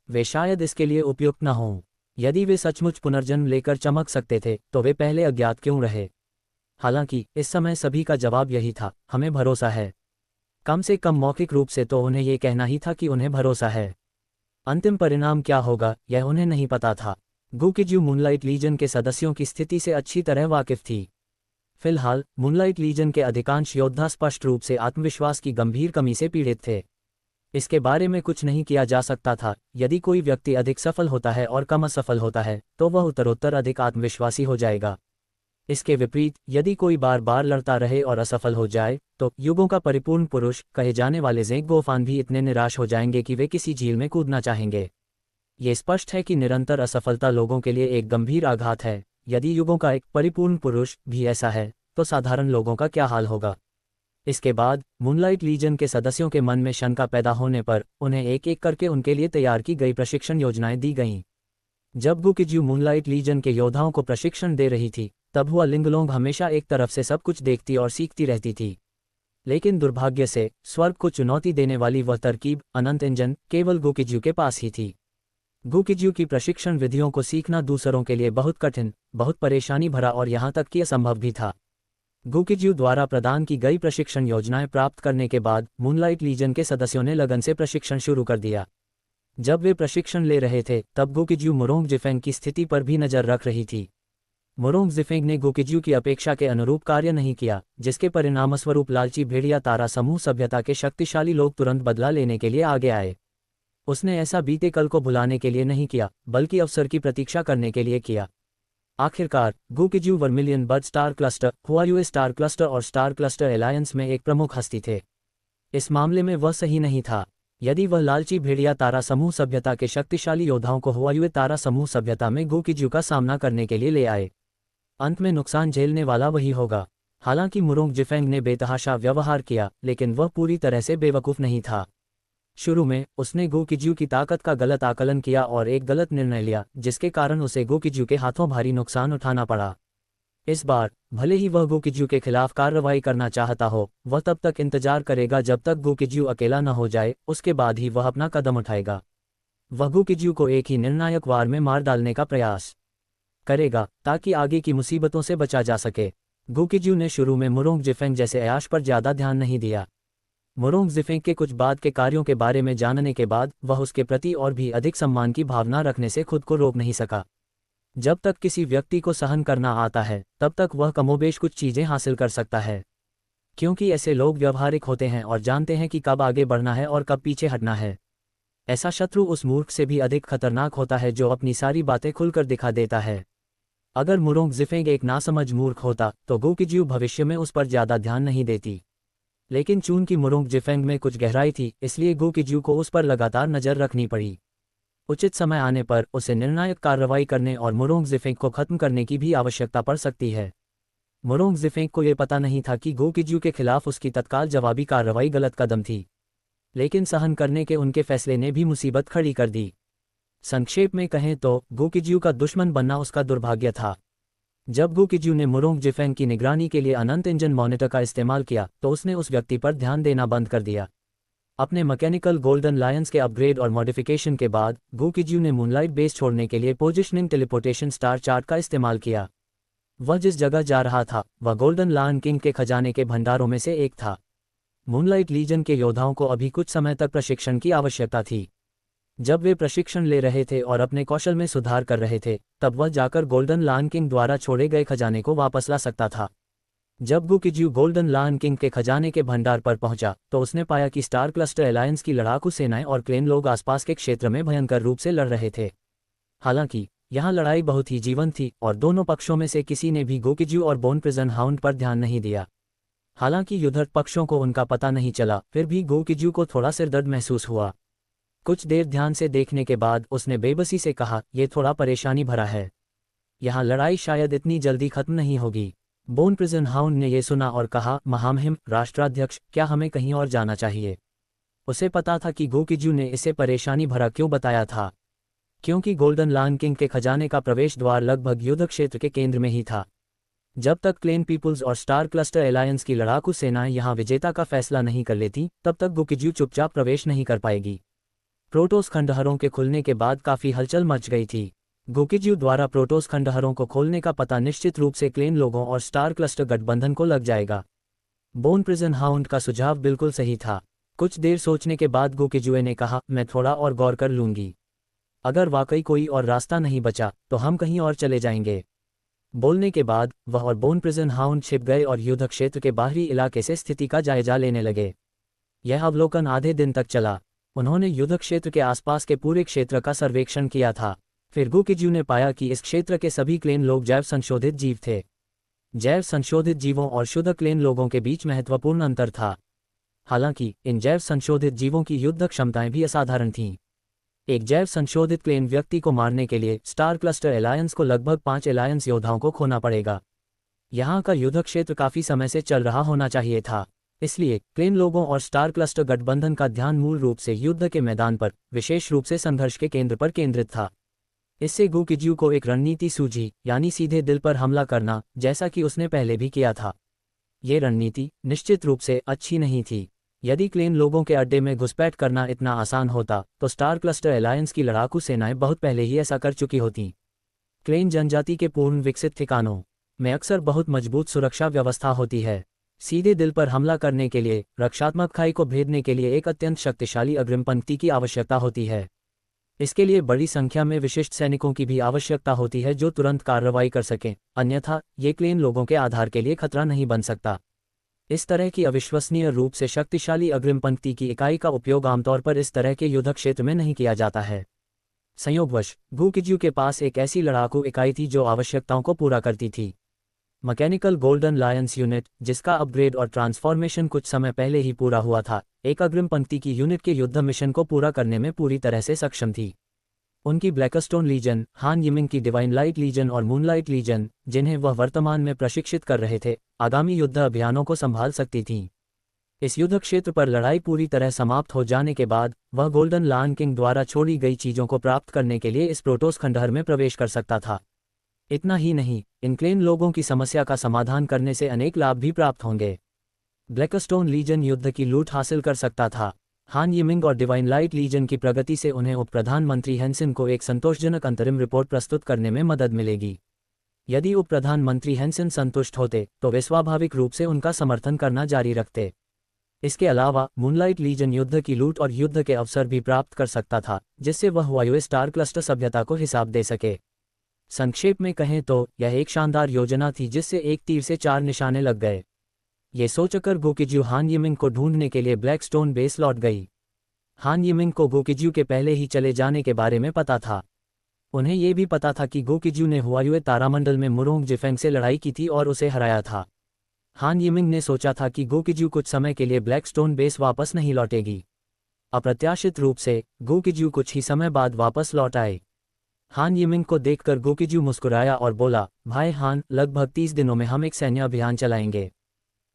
वे शायद इसके लिए उपयुक्त न हों। यदि वे सचमुच पुनर्जन्म लेकर चमक सकते थे तो वे पहले अज्ञात क्यों रहे? हालांकि इस समय सभी का जवाब यही था, हमें भरोसा है। कम से कम मौखिक रूप से तो उन्हें यह कहना ही था कि उन्हें भरोसा है। अंतिम परिणाम क्या होगा यह उन्हें नहीं पता था। गोकिजू मूनलाइट लीजन के सदस्यों की स्थिति से अच्छी तरह वाकिफ थी। फिलहाल मूनलाइट लीजन के अधिकांश योद्धा स्पष्ट रूप से आत्मविश्वास की गंभीर कमी से पीड़ित थे। इसके बारे में कुछ नहीं किया जा सकता था। यदि कोई व्यक्ति अधिक सफल होता है और कम असफल होता है तो वह उत्तरोत्तर अधिक आत्मविश्वासी हो जाएगा। इसके विपरीत यदि कोई बार बार लड़ता रहे और असफल हो जाए तो युगों का परिपूर्ण पुरुष कहे जाने वाले ज़ेंग गोफान भी इतने निराश हो जाएंगे कि वे किसी झील में कूदना चाहेंगे। ये स्पष्ट है कि निरंतर असफलता लोगों के लिए एक गंभीर आघात है। यदि युगों का एक परिपूर्ण पुरुष भी ऐसा है तो साधारण लोगों का क्या हाल होगा। इसके बाद मूनलाइट लीजन के सदस्यों के मन में शंका पैदा होने पर उन्हें एक एक करके उनके लिए तैयार की गई प्रशिक्षण योजनाएं दी गईं। जब गुकिज्यू मूनलाइट लीजन के योद्धाओं को प्रशिक्षण दे रही थी तब हुआ लिंगलोंग हमेशा एक तरफ से सब कुछ देखती और सीखती रहती थी। लेकिन दुर्भाग्य से स्वर्ग को चुनौती देने वाली वह तरकीब अनंत इंजन केवल गुकिज्यू के पास ही थी। गुकिज्यू की प्रशिक्षण विधियों को सीखना दूसरों के लिए बहुत कठिन, बहुत परेशानी भरा और यहाँ तक कि असंभव भी था। गुकिज्यू द्वारा प्रदान की गई प्रशिक्षण योजनाएं प्राप्त करने के बाद मूनलाइट लीजन के सदस्यों ने लगन से प्रशिक्षण शुरू कर दिया। जब वे प्रशिक्षण ले रहे थे तब गुकिज्यू मुरोंग जिफेंग की स्थिति पर भी नजर रख रही थी। मुरोंग जिफेंग ने गुकिज्यू की अपेक्षा के अनुरूप कार्य नहीं किया, जिसके परिणामस्वरूप लालची भेड़िया तारा समूह सभ्यता के शक्तिशाली लोग तुरंत बदला लेने के लिए आगे आए। उसने ऐसा बीते कल को भुलाने के लिए नहीं किया, बल्कि अवसर की प्रतीक्षा करने के लिए किया। आखिरकार गुकिज्यू वर्मिलियन बर्ड स्टार क्लस्टर, हुआयुए स्टार क्लस्टर और स्टार क्लस्टर एलायंस में एक प्रमुख हस्ती थे। इस मामले में वह सही नहीं था। यदि वह लालची भेड़िया तारा समूह सभ्यता के शक्तिशाली योद्धाओं को हुआयुए तारा समूह सभ्यता में गुकिज्यू का सामना करने के लिए ले आए, अंत में नुकसान झेलने वाला वही होगा। हालांकि मुरोंग जिफेंग ने बेतहाशा व्यवहार किया, लेकिन वह पूरी तरह से बेवकूफ़ नहीं था। शुरू में उसने गुकिज्यू की ताकत का गलत आकलन किया और एक गलत निर्णय लिया, जिसके कारण उसे गुकिज्यू के हाथों भारी नुकसान उठाना पड़ा। इस बार भले ही वह गुकिज्यू के खिलाफ कार्रवाई करना चाहता हो, वह तब तक इंतजार करेगा जब तक गुकिज्यू अकेला न हो जाए, उसके बाद ही वह अपना कदम उठाएगा। वह गुकिज्यू को एक ही निर्णायक वार में मार डालने का प्रयास करेगा ताकि आगे की मुसीबतों से बचा जा सके। गुकिज्यू ने शुरू में मुरोंग जिफेंग जैसे अयाश पर ज़्यादा ध्यान नहीं दिया। मुरोंग जिफेंग के कुछ बाद के कार्यों के बारे में जानने के बाद वह उसके प्रति और भी अधिक सम्मान की भावना रखने से खुद को रोक नहीं सका। जब तक किसी व्यक्ति को सहन करना आता है तब तक वह कमोबेश कुछ चीज़ें हासिल कर सकता है, क्योंकि ऐसे लोग व्यवहारिक होते हैं और जानते हैं कि कब आगे बढ़ना है और कब पीछे हटना है। ऐसा शत्रु उस मूर्ख से भी अधिक खतरनाक होता है जो अपनी सारी बातें खुलकर दिखा देता है। अगर मुरोंग जिफेंग एक नासमझ मूर्ख होता तो गुकिज्यू भविष्य में उस पर ज़्यादा ध्यान नहीं देती। लेकिन चूंकि मुरोंग जिफेंग में कुछ गहराई थी, इसलिए गुकिज्यू को उस पर लगातार नज़र रखनी पड़ी। उचित समय आने पर उसे निर्णायक कार्रवाई करने और मुरोंग जिफेंग को खत्म करने की भी आवश्यकता पड़ सकती है। मुरोंग जिफेंग को यह पता नहीं था कि गुकिज्यू के खिलाफ उसकी तत्काल जवाबी कार्रवाई गलत कदम थी, लेकिन सहन करने के उनके फैसले ने भी मुसीबत खड़ी कर दी। संक्षेप में कहें तो गुकिज्यू का दुश्मन बनना उसका दुर्भाग्य था। जब गुकिज्यू ने मुरोंग जिफेंग की निगरानी के लिए अनंत इंजन मॉनिटर का इस्तेमाल किया तो उसने उस व्यक्ति पर ध्यान देना बंद कर दिया। अपने मैकेनिकल गोल्डन लायंस के अपग्रेड और मॉडिफिकेशन के बाद गुकिज्यू ने मूनलाइट बेस छोड़ने के लिए पोजिशनिंग टेलीपोर्टेशन स्टार चार्ट का इस्तेमाल किया। वह जिस जगह जा रहा था वह गोल्डन लायन किंग के खजाने के भंडारों में से एक था। मूनलाइट लीजन के योद्धाओं को अभी कुछ समय तक प्रशिक्षण की आवश्यकता थी। जब वे प्रशिक्षण ले रहे थे और अपने कौशल में सुधार कर रहे थे तब वह जाकर गोल्डन लायन किंग द्वारा छोड़े गए खजाने को वापस ला सकता था। जब गुकिज्यू गोल्डन लायन किंग के खजाने के भंडार पर पहुंचा तो उसने पाया कि स्टार क्लस्टर एलायंस की लड़ाकू सेनाएं और क्लेन लोग आसपास के क्षेत्र में भयंकर रूप से लड़ रहे थे। हालांकि यहाँ लड़ाई बहुत ही जीवंत थी और दोनों पक्षों में से किसी ने भी गुकिज्यू और बोन प्रिजन हाउंड पर ध्यान नहीं दिया। हालांकि युद्धरत पक्षों को उनका पता नहीं चला, फिर भी गुकिज्यू को थोड़ा सिरदर्द महसूस हुआ। कुछ देर ध्यान से देखने के बाद उसने बेबसी से कहा, यह थोड़ा परेशानी भरा है। यहाँ लड़ाई शायद इतनी जल्दी खत्म नहीं होगी। बोन प्रिजन हाउंड ने यह सुना और कहा, महामहिम राष्ट्राध्यक्ष, क्या हमें कहीं और जाना चाहिए? उसे पता था कि गुकिज्यू ने इसे परेशानी भरा क्यों बताया था, क्योंकि गोल्डन लायन किंग के खजाने का प्रवेश द्वार लगभग युद्ध क्षेत्र के केंद्र में ही था। जब तक क्लेन पीपुल्स और स्टार क्लस्टर एलायंस की लड़ाकू सेनाएं यहाँ विजेता का फैसला नहीं कर लेती तब तक गुकिज्यू चुपचाप प्रवेश नहीं कर पाएगी। प्रोटोस खंडहरों के खुलने के बाद काफ़ी हलचल मच गई थी। गुकिज्यू द्वारा प्रोटोस खंडहरों को खोलने का पता निश्चित रूप से क्लेन लोगों और स्टार क्लस्टर गठबंधन को लग जाएगा। बोन प्रिजन हाउंड का सुझाव बिल्कुल सही था। कुछ देर सोचने के बाद गुकिज्यू ने कहा, मैं थोड़ा और गौर कर लूंगी। अगर वाकई कोई और रास्ता नहीं बचा तो हम कहीं और चले जाएंगे। बोलने के बाद वह और बोन प्रिजन हाउंड छिप गए और युद्ध क्षेत्र के बाहरी इलाके से स्थिति का जायजा लेने लगे। यह अवलोकन आधे दिन तक चला। उन्होंने युद्ध क्षेत्र के आसपास के पूरे क्षेत्र का सर्वेक्षण किया था। फिर गुकिज्यू ने पाया कि इस क्षेत्र के सभी क्लेन लोग जैव संशोधित जीव थे। जैव संशोधित जीवों और शुद्ध क्लेन लोगों के बीच महत्वपूर्ण अंतर था। हालांकि इन जैव संशोधित जीवों की युद्ध क्षमताएं भी असाधारण थीं। एक जैव संशोधित क्लेन व्यक्ति को मारने के लिए स्टार क्लस्टर एलायंस को लगभग 5 एलायंस योद्धाओं को खोना पड़ेगा। यहाँ का युद्ध क्षेत्र काफी समय से चल रहा होना चाहिए था, इसलिए क्लेन लोगों और स्टार क्लस्टर गठबंधन का ध्यान मूल रूप से युद्ध के मैदान पर, विशेष रूप से संघर्ष के केंद्र पर केंद्रित था। इससे गु किज्यू को एक रणनीति सूझी, यानी सीधे दिल पर हमला करना, जैसा कि उसने पहले भी किया था। ये रणनीति निश्चित रूप से अच्छी नहीं थी। यदि क्लेन लोगों के अड्डे में घुसपैठ करना इतना आसान होता तो स्टार क्लस्टर एलायंस की लड़ाकू सेनाएं बहुत पहले ही ऐसा कर चुकी होतीं। क्लेन जनजाति के पूर्ण विकसित ठिकानों में अक्सर बहुत मजबूत सुरक्षा व्यवस्था होती है। सीधे दिल पर हमला करने के लिए, रक्षात्मक खाई को भेदने के लिए एक अत्यंत शक्तिशाली अग्रिम पंक्ति की आवश्यकता होती है। इसके लिए बड़ी संख्या में विशिष्ट सैनिकों की भी आवश्यकता होती है जो तुरंत कार्रवाई कर सकें, अन्यथा ये क्लेन लोगों के आधार के लिए खतरा नहीं बन सकता। इस तरह की अविश्वसनीय रूप से शक्तिशाली अग्रिम पंक्ति की इकाई का उपयोग आमतौर पर इस तरह के युद्ध क्षेत्र में नहीं किया जाता है। संयोगवश गु किज्यू के पास एक ऐसी लड़ाकू इकाई थी जो आवश्यकताओं को पूरा करती थी। मैकेनिकल गोल्डन लायंस यूनिट, जिसका अपग्रेड और ट्रांसफॉर्मेशन कुछ समय पहले ही पूरा हुआ था, एक अग्रिम पंक्ति की यूनिट के युद्ध मिशन को पूरा करने में पूरी तरह से सक्षम थी। उनकी ब्लैकस्टोन लीजन, हान यिमिंग की डिवाइन लाइट लीजन और मूनलाइट लीजन, जिन्हें वह वर्तमान में प्रशिक्षित कर रहे थे, आगामी युद्ध अभियानों को संभाल सकती थीं। इस युद्ध क्षेत्र पर लड़ाई पूरी तरह समाप्त हो जाने के बाद वह गोल्डन लायन किंग द्वारा छोड़ी गई चीज़ों को प्राप्त करने के लिए इस प्रोटोस खंडहर में प्रवेश कर सकता था। इतना ही नहीं, इन क्लेन लोगों की समस्या का समाधान करने से अनेक लाभ भी प्राप्त होंगे। ब्लैकस्टोन लीजन युद्ध की लूट हासिल कर सकता था। हान यिमिंग और डिवाइन लाइट लीजन की प्रगति से उन्हें उप प्रधानमंत्री हेंसिन को एक संतोषजनक अंतरिम रिपोर्ट प्रस्तुत करने में मदद मिलेगी। यदि उप प्रधानमंत्री हेंसिन संतुष्ट होते तो वे स्वाभाविक रूप से उनका समर्थन करना जारी रखते। इसके अलावा मूनलाइट लीजन युद्ध की लूट और युद्ध के अवसर भी प्राप्त कर सकता था, जिससे वह वायु स्टार क्लस्टर सभ्यता को हिसाब दे सके। संक्षेप में कहें तो यह एक शानदार योजना थी जिससे एक तीर से 4 निशाने लग गए। ये सोचकर गु किज्यू हान यिमिंग को ढूंढने के लिए ब्लैकस्टोन बेस लौट गई। हान यिमिंग को गु किज्यू के पहले ही चले जाने के बारे में पता था। उन्हें ये भी पता था कि गु किज्यू ने हुआयुए तारामंडल में मुरोंग जिफेंग से लड़ाई की थी और उसे हराया था। हान यिमिंग ने सोचा था कि गु किज्यू कुछ समय के लिए ब्लैकस्टोन बेस वापस नहीं लौटेगी। अप्रत्याशित रूप से गु किज्यू कुछ ही समय बाद वापस लौट आए। हान यिमिंग को देखकर गु किज्यू मुस्कुराया और बोला, भाई हान, लगभग 30 दिनों में हम एक सैन्य अभियान चलाएंगे।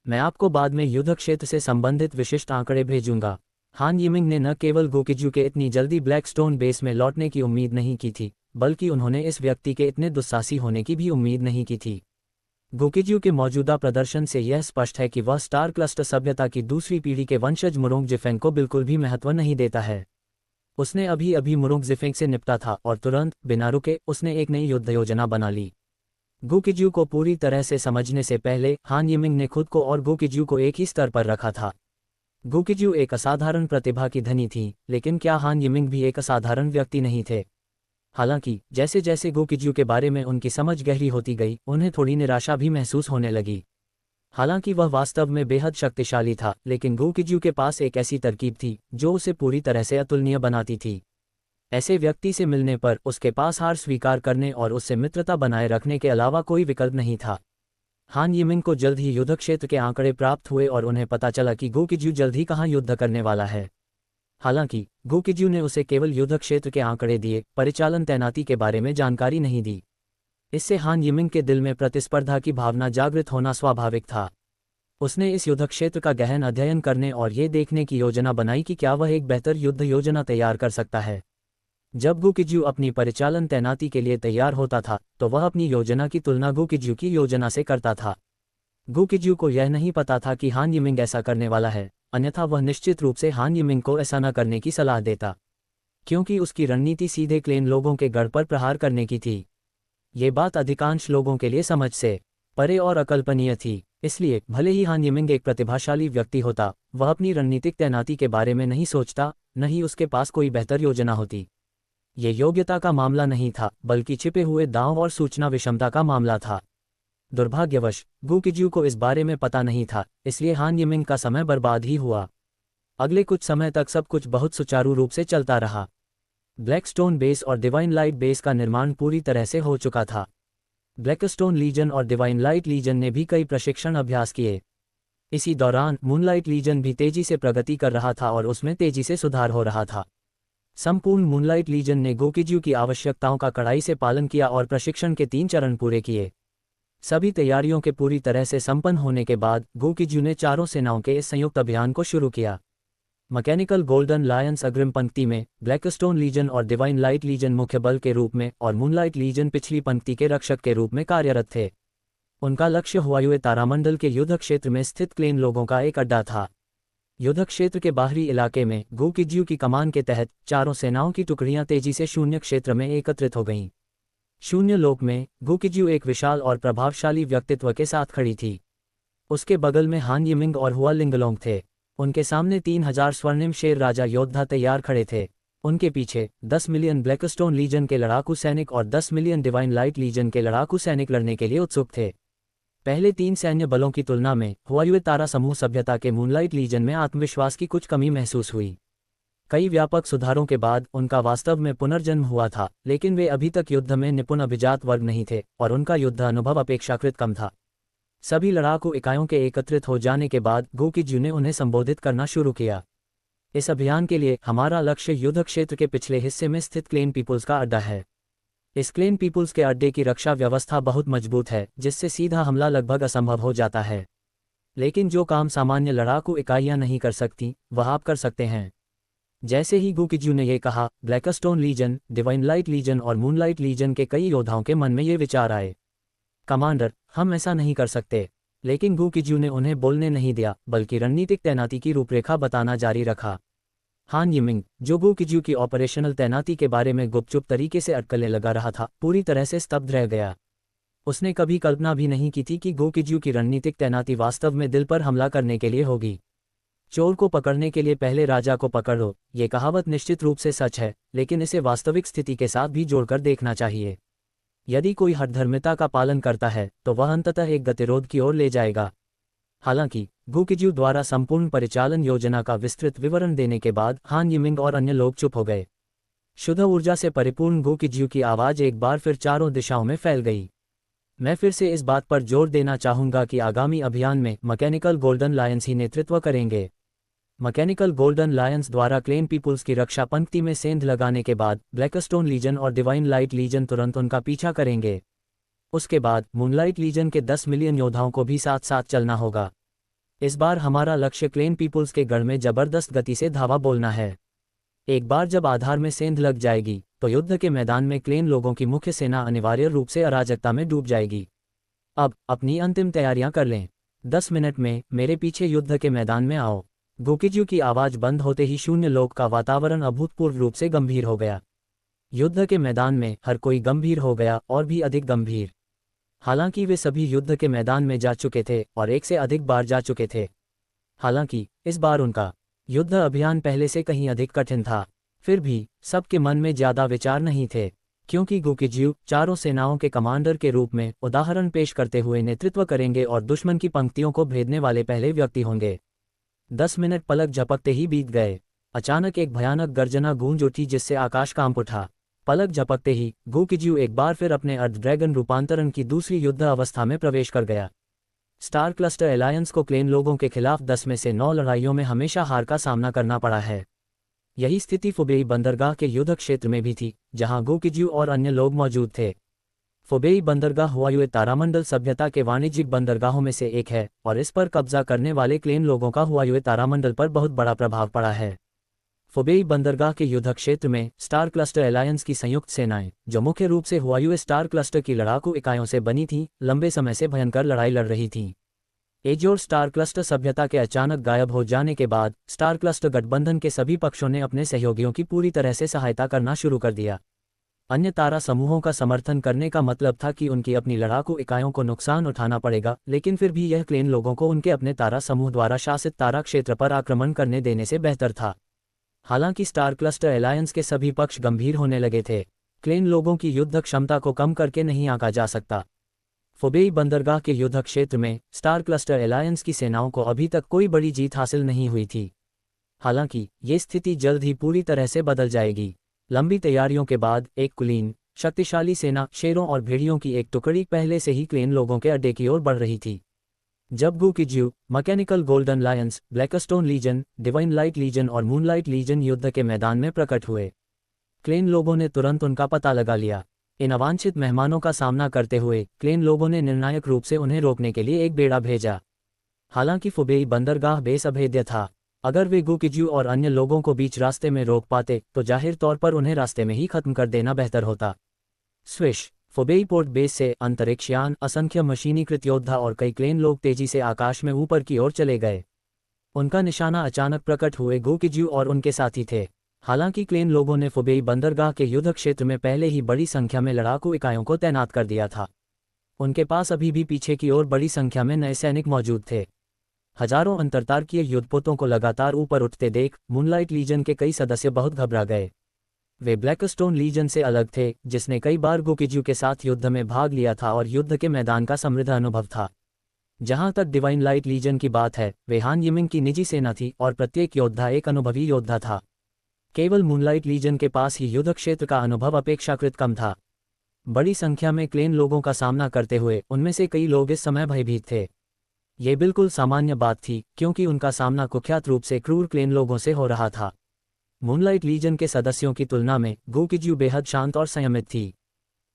मैं आपको बाद में युद्ध क्षेत्र से संबंधित विशिष्ट आंकड़े भेजूंगा। हान यिमिंग ने न केवल गु किज्यू के इतनी जल्दी ब्लैकस्टोन बेस में लौटने की उम्मीद नहीं की थी, बल्कि उन्होंने इस व्यक्ति के इतने दुस्साहसी होने की भी उम्मीद नहीं की थी। गु किज्यू के मौजूदा प्रदर्शन से यह स्पष्ट है कि वह स्टार क्लस्टर सभ्यता की दूसरी पीढ़ी के वंशज मुरोंग जिफेंग को बिल्कुल भी महत्व नहीं देता है। उसने अभी अभी मुरोंग जिफेंग से निपटा था और तुरंत, बिना रुके, उसने एक नई युद्ध योजना बना ली। गु किज्यू को पूरी तरह से समझने से पहले हान यिमिंग ने खुद को और गु किज्यू को एक ही स्तर पर रखा था। गु किज्यू एक असाधारण प्रतिभा की धनी थी, लेकिन क्या हान यिमिंग भी एक असाधारण व्यक्ति नहीं थे? हालांकि जैसे जैसे गु किज्यू के बारे में उनकी समझ गहरी होती गई, उन्हें थोड़ी निराशा भी महसूस होने लगी। हालांकि वह वास्तव में बेहद शक्तिशाली था, लेकिन गु किज्यू के पास एक ऐसी तरकीब थी जो उसे पूरी तरह से अतुलनीय बनाती थी। ऐसे व्यक्ति से मिलने पर उसके पास हार स्वीकार करने और उससे मित्रता बनाए रखने के अलावा कोई विकल्प नहीं था। हान यिमिंग को जल्द ही युद्ध क्षेत्र के आंकड़े प्राप्त हुए और उन्हें पता चला कि गु किज्यू जल्द ही कहाँ युद्ध करने वाला है। हालांकि गु किज्यू ने उसे केवल युद्ध क्षेत्र के आंकड़े दिए, परिचालन तैनाती के बारे में जानकारी नहीं दी। इससे हान यिमिंग के दिल में प्रतिस्पर्धा की भावना जागृत होना स्वाभाविक था। उसने इस युद्ध क्षेत्र का गहन अध्ययन करने और ये देखने की योजना बनाई कि क्या वह एक बेहतर युद्ध योजना तैयार कर सकता है। जब गु किज्यू अपनी परिचालन तैनाती के लिए तैयार होता था तो वह अपनी योजना की तुलना गु किज्यू की योजना से करता था। गु किज्यू को यह नहीं पता था कि हान यिमिंग ऐसा करने वाला है, अन्यथा वह निश्चित रूप से हान यिमिंग को ऐसा न करने की सलाह देता, क्योंकि उसकी रणनीति सीधे क्लेन लोगों के गढ़ पर प्रहार करने की थी। ये बात अधिकांश लोगों के लिए समझ से परे और अकल्पनीय थी। इसलिए भले ही हान यिमिंग एक प्रतिभाशाली व्यक्ति होता, वह अपनी रणनीतिक तैनाती के बारे में नहीं सोचता, न ही उसके पास कोई बेहतर योजना होती। ये योग्यता का मामला नहीं था, बल्कि छिपे हुए दांव और सूचना विषमता का मामला था। दुर्भाग्यवश गु किज्यू को इस बारे में पता नहीं था, इसलिए हान यिमिंग का समय बर्बाद ही हुआ। अगले कुछ समय तक सब कुछ बहुत सुचारू रूप से चलता रहा। ब्लैकस्टोन बेस और डिवाइन लाइट बेस का निर्माण पूरी तरह से हो चुका था। ब्लैकस्टोन लीजन और डिवाइन लाइट लीजन ने भी कई प्रशिक्षण अभ्यास किए। इसी दौरान मूनलाइट लीजन भी तेजी से प्रगति कर रहा था और उसमें तेजी से सुधार हो रहा था। संपूर्ण मूनलाइट लीजन ने गोकिज्यू की आवश्यकताओं का कड़ाई से पालन किया और प्रशिक्षण के 3 चरण पूरे किए। सभी तैयारियों के पूरी तरह से संपन्न होने के बाद गोकिज्यू ने चारों सेनाओं के इस संयुक्त अभियान को शुरू किया। मैकेनिकल गोल्डन लायंस अग्रिम पंक्ति में, ब्लैकस्टोन लीजन और डिवाइन लाइट लीजन मुख्य बल के रूप में और मूनलाइट लीजन पिछली पंक्ति के रक्षक के रूप में कार्यरत थे। उनका लक्ष्य हुआयुए तारामंडल के युद्ध क्षेत्र में स्थित क्लेन लोगों का एक अड्डा था। युद्ध क्षेत्र के बाहरी इलाके में गोकिज्यू की कमान के तहत चारों सेनाओं की टुकड़ियां तेजी से शून्य क्षेत्र में एकत्रित हो गईं। शून्य लोक में गोकिज्यू एक विशाल और प्रभावशाली व्यक्तित्व के साथ खड़ी थी। उसके बगल में हान यिमिंग और हुआ लिंगलोंग थे। उनके सामने 3000 स्वर्णिम शेर राजा योद्धा तैयार खड़े थे। उनके पीछे 10 मिलियन ब्लैकस्टोन लीजन के लड़ाकू सैनिक और 10 मिलियन डिवाइन लाइट लीजन के लड़ाकू सैनिक लड़ने के लिए उत्सुक थे। पहले 3 सैन्य बलों की तुलना में हुआयुए तारा समूह सभ्यता के मूनलाइट लीजन में आत्मविश्वास की कुछ कमी महसूस हुई। कई व्यापक सुधारों के बाद उनका वास्तव में पुनर्जन्म हुआ था, लेकिन वे अभी तक युद्ध में निपुण अभिजात वर्ग नहीं थे और उनका युद्ध अनुभव अपेक्षाकृत कम था। सभी लड़ाकू इकाइयों के एकत्रित हो जाने के बाद गोकिज्यू ने उन्हें संबोधित करना शुरू किया। इस अभियान के लिए हमारा लक्ष्य युद्ध क्षेत्र के पिछले हिस्से में स्थित क्लेन पीपुल्स का अड्डा है। इस क्लेन पीपुल्स के अड्डे की रक्षा व्यवस्था बहुत मजबूत है, जिससे सीधा हमला लगभग असंभव हो जाता है। लेकिन जो काम सामान्य लड़ाकू इकाइयां नहीं कर सकती, वह आप कर सकते हैं। जैसे ही गोकिज्यू ने यह कहा, Blackstone legion, divine light legion और मूनलाइट लीजन के कई योद्धाओं के मन में ये विचार आए, कमांडर, हम ऐसा नहीं कर सकते। लेकिन गोकिज्यू ने उन्हें बोलने नहीं दिया, बल्कि रणनीतिक तैनाती की रूपरेखा बताना जारी रखा। हान यिमिंग, जो गोकिज्यू की ऑपरेशनल तैनाती के बारे में गुपचुप तरीके से अटकलें लगा रहा था, पूरी तरह से स्तब्ध रह गया। उसने कभी कल्पना भी नहीं की थी कि गोकिज्यू की रणनीतिक तैनाती वास्तव में दिल पर हमला करने के लिए होगी। चोर को पकड़ने के लिए पहले राजा को पकड़ो, ये कहावत निश्चित रूप से सच है, लेकिन इसे वास्तविक स्थिति के साथ भी जोड़कर देखना चाहिए। यदि कोई हठधर्मिता का पालन करता है तो वह अंततः एक गतिरोध की ओर ले जाएगा। हालांकि गोकिज्यू द्वारा संपूर्ण परिचालन योजना का विस्तृत विवरण देने के बाद हान यिमिंग और अन्य लोग चुप हो गए। शुद्ध ऊर्जा से परिपूर्ण गोकिज्यू की आवाज एक बार फिर चारों दिशाओं में फैल गई। मैं फिर से इस बात पर जोर देना चाहूंगा कि आगामी अभियान में मैकेनिकल गोल्डन लायंस ही नेतृत्व करेंगे। मैकेनिकल गोल्डन लायंस द्वारा क्लेन पीपुल्स की रक्षा पंक्ति में सेंध लगाने के बाद ब्लैकस्टोन लीजन और डिवाइन लाइट लीजन तुरंत उनका पीछा करेंगे। उसके बाद मूनलाइट लीजन के 10 मिलियन योद्धाओं को भी साथ साथ चलना होगा। इस बार हमारा लक्ष्य क्लेन पीपुल्स के गढ़ में जबरदस्त गति से धावा बोलना है। एक बार जब आधार में सेंध लग जाएगी तो युद्ध के मैदान में क्लेन लोगों की मुख्य सेना अनिवार्य रूप से अराजकता में डूब जाएगी। अब अपनी अंतिम तैयारियां कर लें। 10 मिनट में मेरे पीछे युद्ध के मैदान में आओ। गोकिज्यू की आवाज बंद होते ही शून्य लोक का वातावरण अभूतपूर्व रूप से गंभीर हो गया। युद्ध के मैदान में हर कोई गंभीर हो गया और भी अधिक गंभीर। हालांकि वे सभी युद्ध के मैदान में जा चुके थे और एक से अधिक बार जा चुके थे। हालांकि इस बार उनका युद्ध अभियान पहले से कहीं अधिक कठिन था। फिर भी सबके मन में ज्यादा विचार नहीं थे, क्योंकि गोकिज्यू चारों सेनाओं के कमांडर के रूप में उदाहरण पेश करते हुए नेतृत्व करेंगे और दुश्मन की पंक्तियों को भेदने वाले पहले व्यक्ति होंगे। 10 मिनट पलक झपकते ही बीत गए। अचानक एक भयानक गर्जना गूंज उठी जिससे आकाश कांप उठा। पलक झपकते ही गोकिज्यू एक बार फिर अपने अर्ध ड्रैगन रूपांतरण की दूसरी युद्ध अवस्था में प्रवेश कर गया। स्टार क्लस्टर एलायंस को क्लेन लोगों के खिलाफ 10 में से 9 लड़ाइयों में हमेशा हार का सामना करना पड़ा है। यही स्थिति फुबेई बंदरगाह के युद्ध क्षेत्र में भी थी, जहां गोकिज्यू और अन्य लोग मौजूद थे। फुबेई बंदरगाह हुआयुए तारामंडल सभ्यता के वाणिज्यिक बंदरगाहों में से एक है और इस पर कब्जा करने वाले क्लेन लोगों का हुआयुए तारामंडल पर बहुत बड़ा प्रभाव पड़ा है। फुबेई बंदरगाह के युद्ध क्षेत्र में स्टार क्लस्टर एलायंस की संयुक्त सेनाएं, जो मुख्य रूप से हुआयुए स्टार क्लस्टर की लड़ाकू इकाइयों से बनी थीं, लंबे समय से भयंकर लड़ाई लड़ रही थीं। एजोर स्टार क्लस्टर सभ्यता के अचानक गायब हो जाने के बाद स्टार क्लस्टर गठबंधन के सभी पक्षों ने अपने सहयोगियों की पूरी तरह से सहायता करना शुरू कर दिया। अन्य तारा समूहों का समर्थन करने का मतलब था कि उनकी अपनी लड़ाकू इकाइयों को नुकसान उठाना पड़ेगा, लेकिन फिर भी यह क्लेन लोगों को उनके अपने तारा समूह द्वारा शासित तारा क्षेत्र पर आक्रमण करने देने से बेहतर था। हालांकि स्टार क्लस्टर एलायंस के सभी पक्ष गंभीर होने लगे थे। क्लेन लोगों की युद्ध क्षमता को कम करके नहीं आंका जा सकता। फुबेई बंदरगाह के युद्ध क्षेत्र में स्टार क्लस्टर एलायंस की सेनाओं को अभी तक कोई बड़ी जीत हासिल नहीं हुई थी। हालांकि ये स्थिति जल्द ही पूरी तरह से बदल जाएगी। लंबी तैयारियों के बाद एक कुलीन, शक्तिशाली सेना शेरों और भेड़ियों की एक टुकड़ी पहले से ही क्लेन लोगों के अड्डे की ओर बढ़ रही थी। जब गोकिज्यू, mechanical golden lions, blackstone legion, divine light legion और मूनलाइट लीजन युद्ध के मैदान में प्रकट हुए, क्लेन लोगों ने तुरंत उनका पता लगा लिया। इन अवांछित मेहमानों का सामना करते हुए क्लेन लोगों ने निर्णायक रूप से उन्हें रोकने के लिए एक बेड़ा भेजा। हालांकि फुबेई बंदरगाह बेस अभेद्य था। अगर वे गुकिज्यू और अन्य लोगों को बीच रास्ते में रोक पाते तो जाहिर तौर पर उन्हें रास्ते में ही खत्म कर देना बेहतर होता। स्विश। फुबेई पोर्ट बेस से अंतरिक्षयान, असंख्य मशीनीकृत योद्धा और कई क्लेन लोग तेजी से आकाश में ऊपर की ओर चले गए। उनका निशाना अचानक प्रकट हुए गुकिज्यू और उनके साथी थे। हालांकि क्लेन लोगों ने फुबेई बंदरगाह के युद्ध क्षेत्र में पहले ही बड़ी संख्या में लड़ाकू इकाइयों को तैनात कर दिया था। उनके पास अभी भी पीछे की ओर बड़ी संख्या में नए सैनिक मौजूद थे। हजारों अंतरतारकीय युद्धपोतों को लगातार ऊपर उठते देख मूनलाइट लीजन के कई सदस्य बहुत घबरा गए। वे ब्लैकस्टोन लीजन से अलग थे, जिसने कई बार गुकिज्यू के साथ युद्ध में भाग लिया था और युद्ध के मैदान का समृद्ध अनुभव था। जहां तक डिवाइन लाइट लीजन की बात है, वे हान यिमिंग की निजी सेना थी और प्रत्येक योद्धा एक अनुभवी योद्धा था। केवल मूनलाइट लीजन के पास ही युद्ध क्षेत्र का अनुभव अपेक्षाकृत कम था। बड़ी संख्या में क्लेन लोगों का सामना करते हुए उनमें से कई लोग इस समय भयभीत थे। ये बिल्कुल सामान्य बात थी, क्योंकि उनका सामना कुख्यात रूप से क्रूर क्लेन लोगों से हो रहा था। मूनलाइट लीजन के सदस्यों की तुलना में गुकिज्यू बेहद शांत और संयमित थी।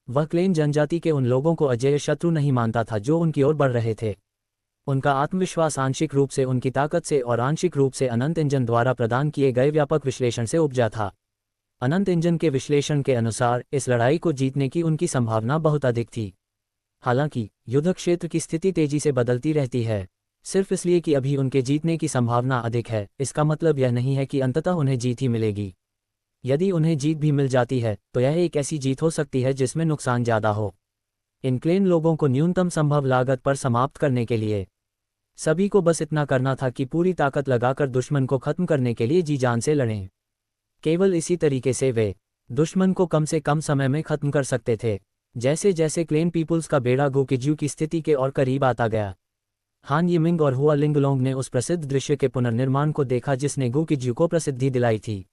वह क्लेन जनजाति के उन लोगों को अजेय शत्रु नहीं मानता था जो उनकी ओर बढ़ रहे थे। उनका आत्मविश्वास आंशिक रूप से उनकी ताकत से और आंशिक रूप से अनंत इंजन द्वारा प्रदान किए गए व्यापक विश्लेषण से उपजा था। अनंत इंजन के विश्लेषण के अनुसार इस लड़ाई को जीतने की उनकी संभावना बहुत अधिक थी। हालांकि युद्ध क्षेत्र की स्थिति तेजी से बदलती रहती है। सिर्फ इसलिए कि अभी उनके जीतने की संभावना अधिक है, इसका मतलब यह नहीं है कि अंततः उन्हें जीत ही मिलेगी। यदि उन्हें जीत भी मिल जाती है तो यह एक ऐसी जीत हो सकती है जिसमें नुकसान ज़्यादा हो। इन क्लेन लोगों को न्यूनतम संभव लागत पर समाप्त करने के लिए सभी को बस इतना करना था कि पूरी ताकत लगाकर दुश्मन को खत्म करने के लिए जी जान से लड़ें। केवल इसी तरीके से वे दुश्मन को कम से कम समय में खत्म कर सकते थे। जैसे जैसे क्लेन पीपुल्स का बेड़ा गुकिज्यू की स्थिति के और करीब आता गया, हान यिमिंग और हुआ लिंगलोंग ने उस प्रसिद्ध दृश्य के पुनर्निर्माण को देखा जिसने गुकिज्यू को प्रसिद्धि दिलाई थी।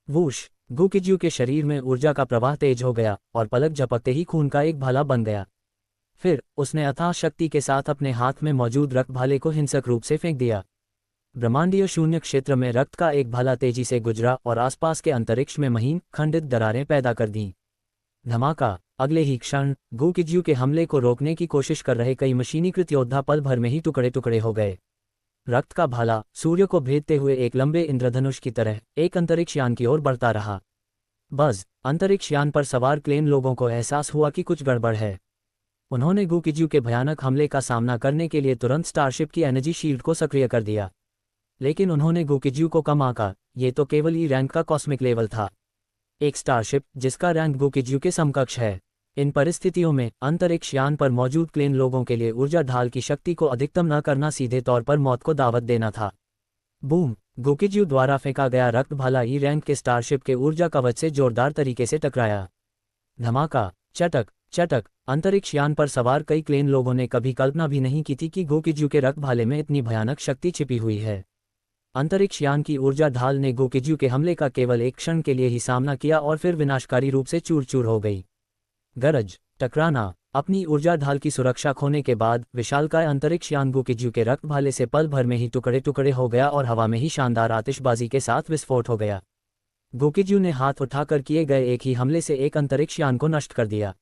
वूश। गुकिज्यू के शरीर में ऊर्जा का प्रवाह तेज हो गया और पलक झपकते ही खून का एक भाला बन गया। फिर उसने अथाह शक्ति के साथ अपने हाथ में मौजूद रक्त भाले को हिंसक रूप से फेंक दिया। ब्रह्मांडीय शून्य क्षेत्र में रक्त का एक भाला तेजी से गुजरा और आसपास के अंतरिक्ष में महीन खंडित दरारें पैदा कर दीं। धमाका। अगले ही क्षण गुकिज्यू के हमले को रोकने की कोशिश कर रहे कई मशीनीकृत योद्धा पल भर में ही टुकड़े टुकड़े हो गए। रक्त का भाला सूर्य को भेदते हुए एक लंबे इंद्रधनुष की तरह एक अंतरिक्षयान की ओर बढ़ता रहा। बस अंतरिक्षयान पर सवार क्लेन लोगों को एहसास हुआ कि कुछ गड़बड़ है। उन्होंने गुकिज्यू के भयानक हमले का सामना करने के लिए तुरंत स्टारशिप की एनर्जी शील्ड को सक्रिय कर दिया। लेकिन उन्होंने गुकिज्यू को कम आंका। ये तो केवल ई रैंक का कॉस्मिक लेवल था, एक स्टारशिप जिसका रैंक गुकिज्यू के समकक्ष है। इन परिस्थितियों में अंतरिक्षयान पर मौजूद क्लेन लोगों के लिए ऊर्जा ढाल की शक्ति को अधिकतम न करना सीधे तौर पर मौत को दावत देना था। बूम। गुकिज्यू द्वारा फेंका गया रक्त भाला ई रैंक के स्टारशिप के ऊर्जा कवच से जोरदार तरीके से टकराया। धमाका। चटक चटक। अंतरिक्षयान पर सवार कई क्लेन लोगों ने कभी कल्पना भी नहीं की थी कि गुकिज्यू के रक्त भाले में इतनी भयानक शक्ति छिपी हुई है। अंतरिक्षयान की ऊर्जा ढाल ने गुकिज्यू के हमले का केवल एक क्षण के लिए ही सामना किया और फिर विनाशकारी रूप से चूर चूर हो गई। गरज। टकराना। अपनी ऊर्जा ढाल की सुरक्षा खोने के बाद विशालकाय अंतरिक्षयान गुकिज्यू के रक्त भाले से पल भर में ही टुकड़े टुकड़े हो गया और हवा में ही शानदार आतिशबाजी के साथ विस्फोट हो गया। गुकिज्यू ने हाथ उठाकर किए गए एक ही हमले से एक अंतरिक्षयान को नष्ट कर दिया।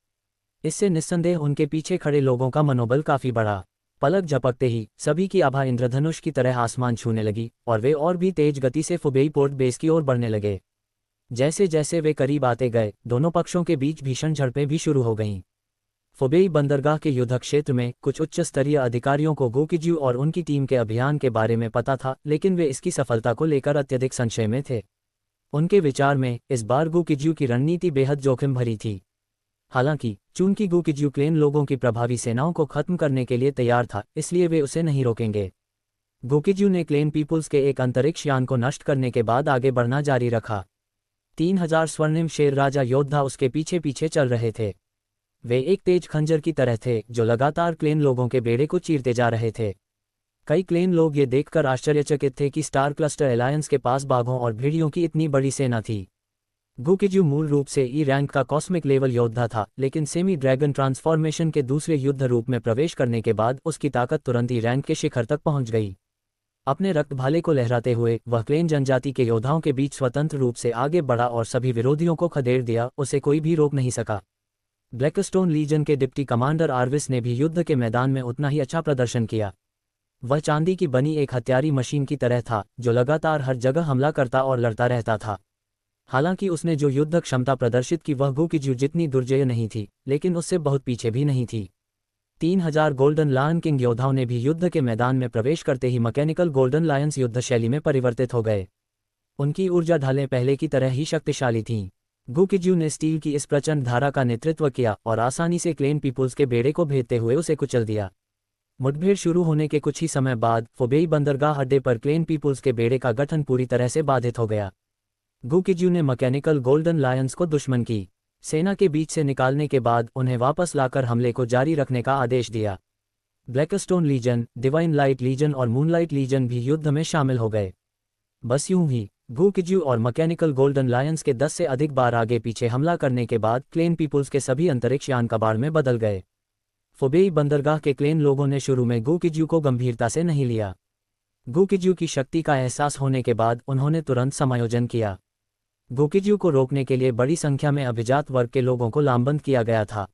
इससे निस्संदेह उनके पीछे खड़े लोगों का मनोबल काफी बढ़ा। पलक झपकते ही सभी की आभा इंद्रधनुष की तरह आसमान छूने लगी और वे और भी तेज गति से फुबेई पोर्ट बेस की ओर बढ़ने लगे। जैसे जैसे वे करीब आते गए, दोनों पक्षों के बीच भीषण झड़पें भी शुरू हो गईं। फुबेई बंदरगाह के युद्ध क्षेत्र में कुछ उच्च स्तरीय अधिकारियों को गुकिज्यू और उनकी टीम के अभियान के बारे में पता था, लेकिन वे इसकी सफलता को लेकर अत्यधिक संशय में थे। उनके विचार में इस बार गुकिज्यू की रणनीति बेहद जोखिम भरी थी। हालांकि चूंकि गुकिज्यू क्लेन लोगों की प्रभावी सेनाओं को खत्म करने के लिए तैयार था, इसलिए वे उसे नहीं रोकेंगे। गुकिज्यू ने क्लेन पीपुल्स के एक अंतरिक्षयान को नष्ट करने के बाद आगे बढ़ना जारी रखा। 3000 स्वर्णिम शेर राजा योद्धा उसके पीछे पीछे चल रहे थे। वे एक तेज खंजर की तरह थे जो लगातार क्लेन लोगों के बेड़े को चीरते जा रहे थे। कई क्लेन लोग ये देखकर आश्चर्यचकित थे कि स्टार क्लस्टर एलायंस के पास बाघों और भेड़ियों की इतनी बड़ी सेना थी। गुकिज्यू मूल रूप से ई रैंक का कॉस्मिक लेवल योद्धा था, लेकिन सेमी ड्रैगन ट्रांसफॉर्मेशन के दूसरे युद्ध रूप में प्रवेश करने के बाद उसकी ताकत तुरंत ई रैंक के शिखर तक पहुंच गई। अपने रक्त भाले को लहराते हुए वह क्लेन जनजाति के योद्धाओं के बीच स्वतंत्र रूप से आगे बढ़ा और सभी विरोधियों को खदेड़ दिया, उसे कोई भी रोक नहीं सका। ब्लैकस्टोन लीजन के डिप्टी कमांडर आर्विस ने भी युद्ध के मैदान में उतना ही अच्छा प्रदर्शन किया। वह चांदी की बनी एक हत्यारी मशीन की तरह था जो लगातार हर जगह हमला करता और लड़ता रहता था। हालांकि उसने जो युद्ध क्षमता प्रदर्शित की वह गुकिजू जितनी दुर्जय नहीं थी, लेकिन उससे बहुत पीछे भी नहीं थी। 3000 गोल्डन लायन किंग योद्धाओं ने भी युद्ध के मैदान में प्रवेश करते ही मैकेनिकल गोल्डन लायंस युद्ध शैली में परिवर्तित हो गए। उनकी ऊर्जा ढालें पहले की तरह ही शक्तिशाली थीं। गुकिजू ने स्टील की इस प्रचंड धारा का नेतृत्व किया और आसानी से क्लेन पीपुल्स के बेड़े को भेदते हुए उसे कुचल दिया। मुठभेड़ शुरू होने के कुछ ही समय बाद फोबेई बंदरगाह अड्डे पर क्लेन पीपुल्स के बेड़े का गठन पूरी तरह से बाधित हो गया। गुकिजू ने मैकेनिकल गोल्डन लायंस को दुश्मन की सेना के बीच से निकालने के बाद उन्हें वापस लाकर हमले को जारी रखने का आदेश दिया। Blackstone legion, divine light legion और मूनलाइट लीजन भी युद्ध में शामिल हो गए। बस यूं ही गुकिजू और मैकेनिकल गोल्डन लायंस के 10 से अधिक बार आगे पीछे हमला करने के बाद क्लेन पीपुल्स के सभी अंतरिक्ष यान कबाड़ में बदल गए। फोबेई बंदरगाह के क्लेन लोगों ने शुरू में गुकिजू को गंभीरता से नहीं लिया। गुकिजू की शक्ति का एहसास होने के बाद उन्होंने तुरंत समायोजन किया। गुकिजू को रोकने के लिए बड़ी संख्या में अभिजात वर्ग के लोगों को लामबंद किया गया था।